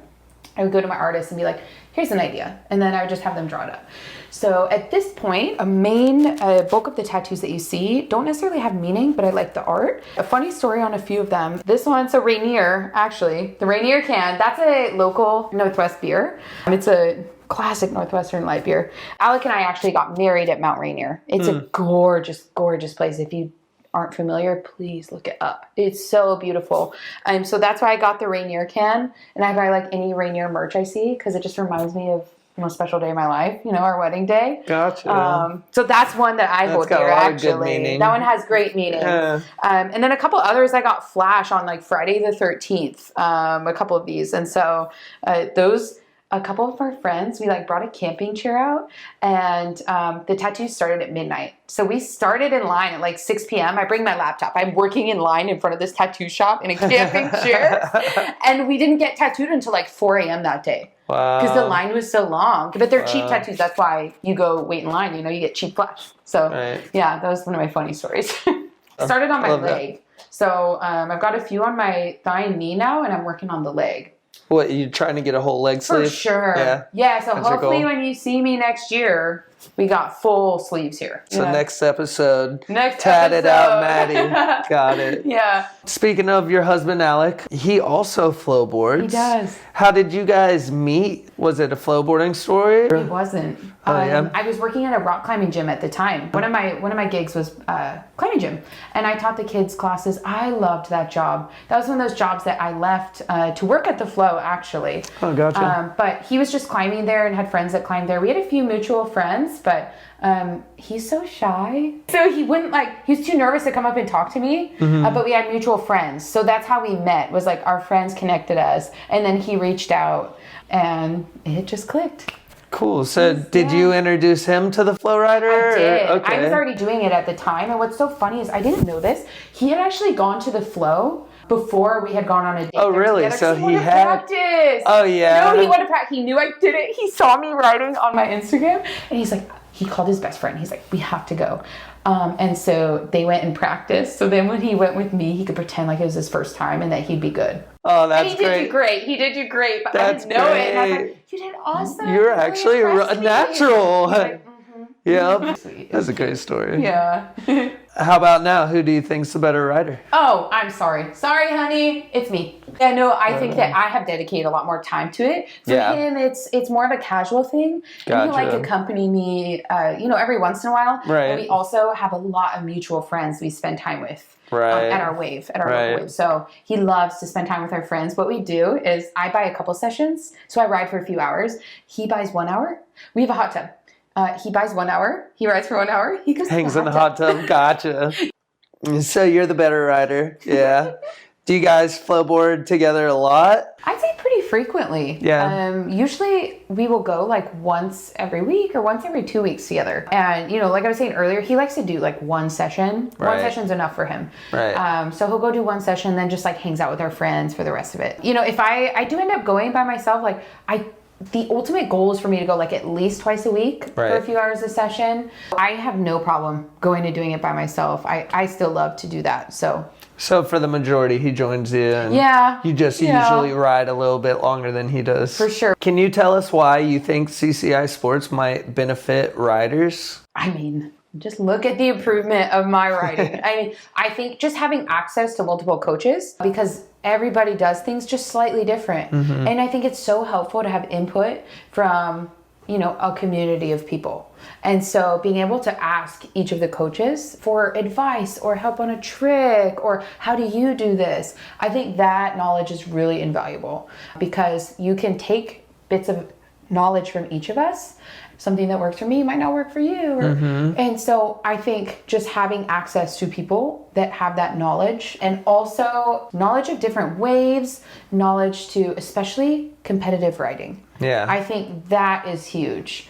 C: would go to my artist and be like, here's an idea. And then I would just have them draw it up. So at this point, a main bulk of the tattoos that you see don't necessarily have meaning, but I like the art. A funny story on a few of them. This one's a Rainier, actually. The Rainier can, that's a local Northwest beer. It's a classic Northwestern light beer. Alec and I actually got married at Mount Rainier. It's a gorgeous, gorgeous place. If you aren't familiar, please look it up. It's so beautiful. So that's why I got the Rainier can, and I buy any Rainier merch I see because it just reminds me of the most special day of my life, our wedding day.
A: Gotcha.
C: So that's one that I hold dear, actually. That one has great meaning.
A: Yeah.
C: And then a couple others I got flash on Friday the 13th, a couple of these. And so a couple of our friends, we brought a camping chair out, and the tattoos started at midnight. So we started in line at 6 p.m. I bring my laptop. I'm working in line in front of this tattoo shop in a camping chair, and we didn't get tattooed until 4 a.m. that day.
A: Wow.
C: Because the line was so long. But they're cheap tattoos. That's why you go wait in line. You get cheap flash. So yeah, that was one of my funny stories. Started on my leg. So I've got a few on my thigh and knee now, and I'm working on the leg.
A: What, you trying to get a whole leg sleeve?
C: For sure. Yeah, so
A: That's
C: hopefully when you see me next year, we got full sleeves here.
A: So next episode, tatted out Maddy. Got it.
C: Yeah.
A: Speaking of your husband, Alec, he also flowboards.
C: He does.
A: How did you guys meet? Was it a flowboarding story?
C: It wasn't. I was working at a rock climbing gym at the time. One of my gigs was climbing gym, and I taught the kids classes. I loved that job. That was one of those jobs that I left to work at the Flow, actually.
A: Oh, gotcha.
C: But he was just climbing there and had friends that climbed there. We had a few mutual friends, but he's so shy. So he wouldn't he was too nervous to come up and talk to me, but we had mutual friends. So that's how we met, was our friends connected us. And then he reached out and it just clicked.
A: Cool. So did you introduce him to the Flow Rider?
C: I did.
A: Okay.
C: I was already doing it at the time. And what's so funny is I didn't know this. He had actually gone to the Flow before we had gone on a date.
A: Oh, really?
C: Together.
A: So
C: he had practice.
A: Oh, yeah.
C: No, he wanted to practice. He knew I did it. He saw me writing on my Instagram, and he's like, he called his best friend. He's like, we have to go. And so they went and practiced. So then when he went with me, he could pretend like it was his first time and that he'd be good.
A: Oh, that's
C: great. And he did you great. He did you great. But
A: that's
C: I didn't know it. And I was
A: great.
C: like, you did awesome.
A: You're actually a natural.
C: He's like,
A: Yeah.
C: Sweet.
A: That's a great story.
C: Yeah.
A: How about now? Who do you think's the better rider?
C: Oh, I'm sorry. Sorry, honey. It's me. Yeah, no, I think that I have dedicated a lot more time to it. For him, it's more of a casual thing. And he'll like accompany me, every once in a while.
A: Right.
C: And we also have a lot of mutual friends we spend time with.
A: Right.
C: At our local wave. So he loves to spend time with our friends. What we do is I buy a couple sessions. So I ride for a few hours. He buys 1 hour. We have a hot tub. He buys 1 hour. He rides for 1 hour. He goes
A: hangs in the hot tub. Gotcha. So you're the better rider. Yeah. Do you guys flowboard together a lot?
C: I'd say pretty frequently.
A: Yeah.
C: Usually we will go like once every week or once every 2 weeks together. And, like I was saying earlier, he likes to do like one session.
A: Right.
C: One session's enough for him.
A: Right.
C: So he'll go do one session, then just like hangs out with our friends for the rest of it. If I do end up going by myself, like the ultimate goal is for me to go like at least twice a week for a few hours a session. I have no problem going and doing it by myself. I still love to do that. So
A: for the majority, he joins you. And you just usually ride a little bit longer than he does.
C: For sure.
A: Can you tell us why you think CCI sports might benefit riders?
C: I mean, just look at the improvement of my riding. I think just having access to multiple coaches, because everybody does things just slightly different. Mm-hmm. And I think it's so helpful to have input from, a community of people. And so being able to ask each of the coaches for advice or help on a trick or how do you do this? I think that knowledge is really invaluable because you can take bits of knowledge from each of us. Something that works for me might not work for you. And so I think just having access to people that have that knowledge and also knowledge of different waves, knowledge to especially competitive riding.
A: Yeah.
C: I think that is huge.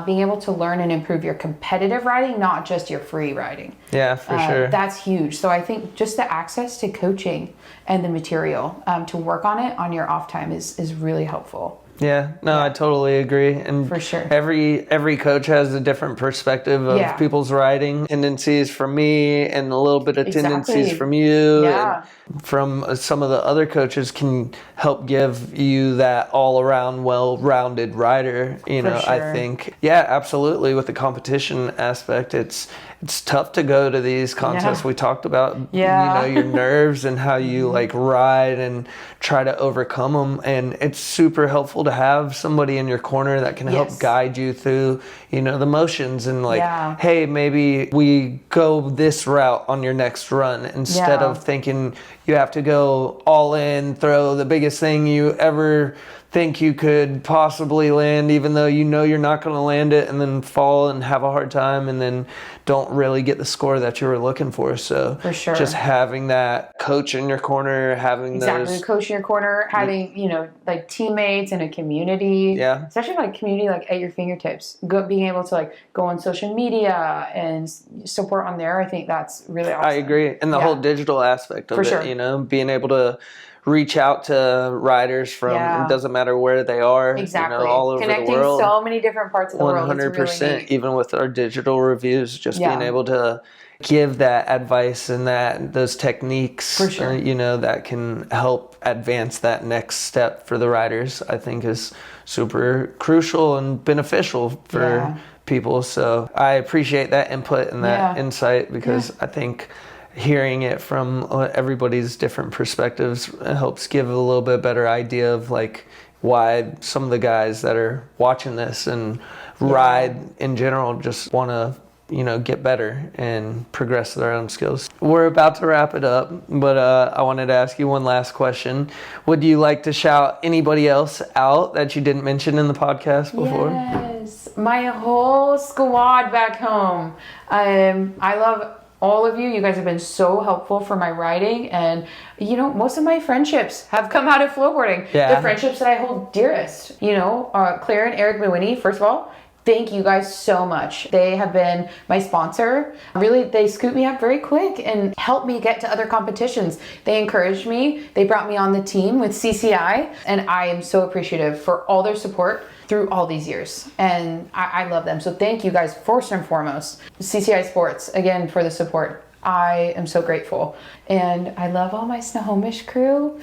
C: Being able to learn and improve your competitive riding, not just your free riding.
A: Yeah, for sure.
C: That's huge. So I think just the access to coaching and the material to work on it on your off time is really helpful.
A: Yeah, no, I totally agree. And
C: for sure,
A: every coach has a different perspective of people's riding tendencies from me and a little bit of tendencies from you.
C: Yeah.
A: And from some of the other coaches can help give you that all around well-rounded rider. I think, absolutely. With the competition aspect, it's tough to go to these contests. We talked about, your nerves and how you like ride and try to overcome them. And it's super helpful to have somebody in your corner that can help guide you through, the motions and hey, maybe we go this route on your next run instead of thinking you have to go all in, throw the biggest thing you ever think you could possibly land, even though you're not going to land it, and then fall and have a hard time and then don't really get the score that you were looking for. So
C: for sure,
A: just having that coach in your corner, having
C: those coach in your corner, having like teammates and a community, especially like community like at your fingertips, being able to like go on social media and support on there. I think that's really awesome. I
A: agree. And the whole digital aspect of it, being able to reach out to riders from, it doesn't matter where they are, all over
C: connecting
A: the world.
C: So many different parts of the world.
A: 100%,
C: really
A: even with our digital reviews, just being able to give that advice and those techniques,
C: for sure.
A: That can help advance that next step for the riders, I think is super crucial and beneficial for people. So I appreciate that input and that insight because I think hearing it from everybody's different perspectives helps give a little bit better idea of like why some of the guys that are watching this and ride in general just want to get better and progress their own skills. We're about to wrap it up, but I wanted to ask you one last question. Would you like to shout anybody else out that you didn't mention in the podcast before?
C: Yes, my whole squad back home. I love all of you. You guys have been so helpful for my riding, and most of my friendships have come out of flowboarding. The friendships that I hold dearest, Claire and Eric Mewini, first of all, thank you guys so much. They have been my sponsor. Really, they scooped me up very quick and helped me get to other competitions. They encouraged me. They brought me on the team with CCI, and I am so appreciative for all their support through all these years. And I love them. So thank you guys first and foremost. CCI Sports, again, for the support. I am so grateful. And I love all my Snohomish crew.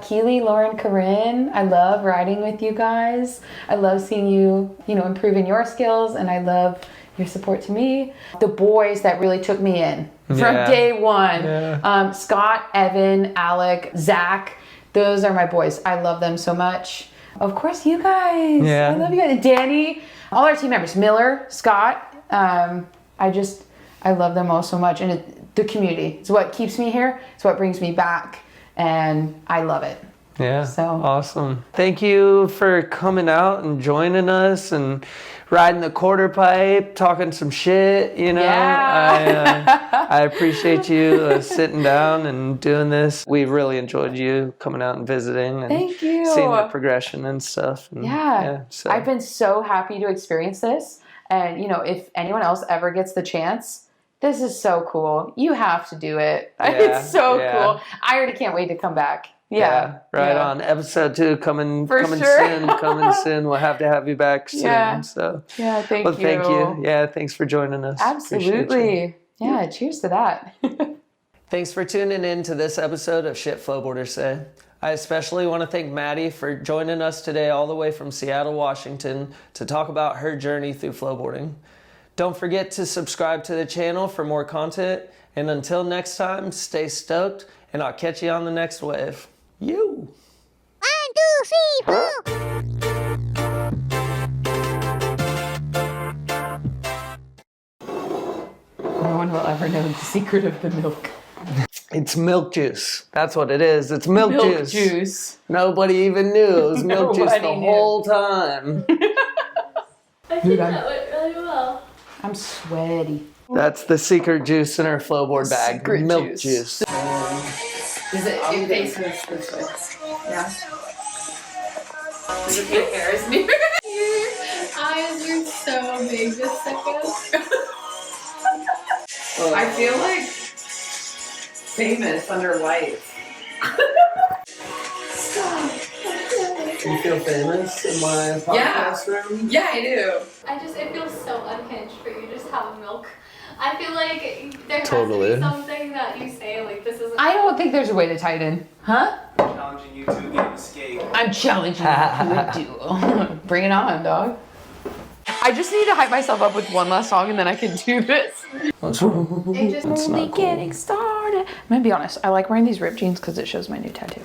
C: Keely, Lauren, Corinne. I love riding with you guys. I love seeing you, improve in your skills. And I love your support to me. The boys that really took me in from
A: Yeah.
C: day one.
A: Yeah.
C: Scott, Evan, Alec, Zach. Those are my boys. I love them so much. Of course, you guys.
A: Yeah.
C: I love you guys. Danny, all our team members. Miller, Scott. I love them all so much. And the community. It's what keeps me here. It's what brings me back. And I love it.
A: Yeah.
C: So
A: awesome. Thank you for coming out and joining us and riding the quarter pipe, talking some shit, you know.
C: Yeah.
A: I appreciate you sitting down and doing this. We really enjoyed you coming out and visiting and
C: Thank you.
A: seeing the progression and stuff. And, so.
C: I've been so happy to experience this. And, you know, if anyone else ever gets the chance, this is so cool. You have to do it.
A: Yeah,
C: It's so
A: yeah.
C: cool. I already can't wait to come back. Yeah.
A: Right on. Episode 2 coming
C: For
A: coming
C: sure.
A: soon. Coming soon. We'll have to have you back soon.
C: Yeah.
A: So
C: Yeah, thank
A: well,
C: you.
A: thank you. Yeah, thanks for joining us. Appreciate you.
C: Absolutely. Yeah, cheers to that.
A: Thanks for tuning in to this episode of Shit Flowboarders Say. I especially want to thank Maddy for joining us today all the way from Seattle, Washington to talk about her journey through flowboarding. Don't forget to subscribe to the channel for more content. And until next time, stay stoked and I'll catch you on the next wave. You.
B: 1, 2, 3, 4.
C: No one will ever know the secret of the milk.
A: It's milk juice. That's what it is. It's milk,
C: Juice.
A: Nobody even knew it was milk juice the
C: Nobody knew.
A: whole time.
D: I think that went really well.
C: I'm sweaty.
A: That's the secret juice in our flowboard bag.
C: Secret
A: Milk
C: juice.
A: juice.
C: Is it faces this way? Yeah. Does it feel hairs me?
D: Your eyes were so big this second.
C: I feel like famous under lights.
A: You feel famous in my podcast room?
C: Yeah, I do.
D: It feels so unhinged for you to just have milk. I feel like there has
A: Totally.
D: to be something that you say, like, this isn't.
C: I don't think there's a way to tighten. Huh?
E: Challenging you to a game of skate.
C: I'm challenging you to a duel. Bring it on, dog. I just need to hype myself up with one last song and then I can do this.
A: What's
D: It just
A: It's
C: Only
A: not cool.
C: getting started. I'm gonna be honest, I like wearing these ripped jeans because it shows my new tattoo.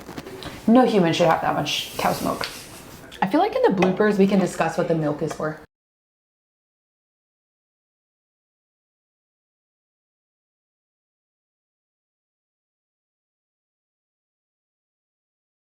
C: No human should have that much cow's milk. I feel like in the bloopers we can discuss what the milk is for.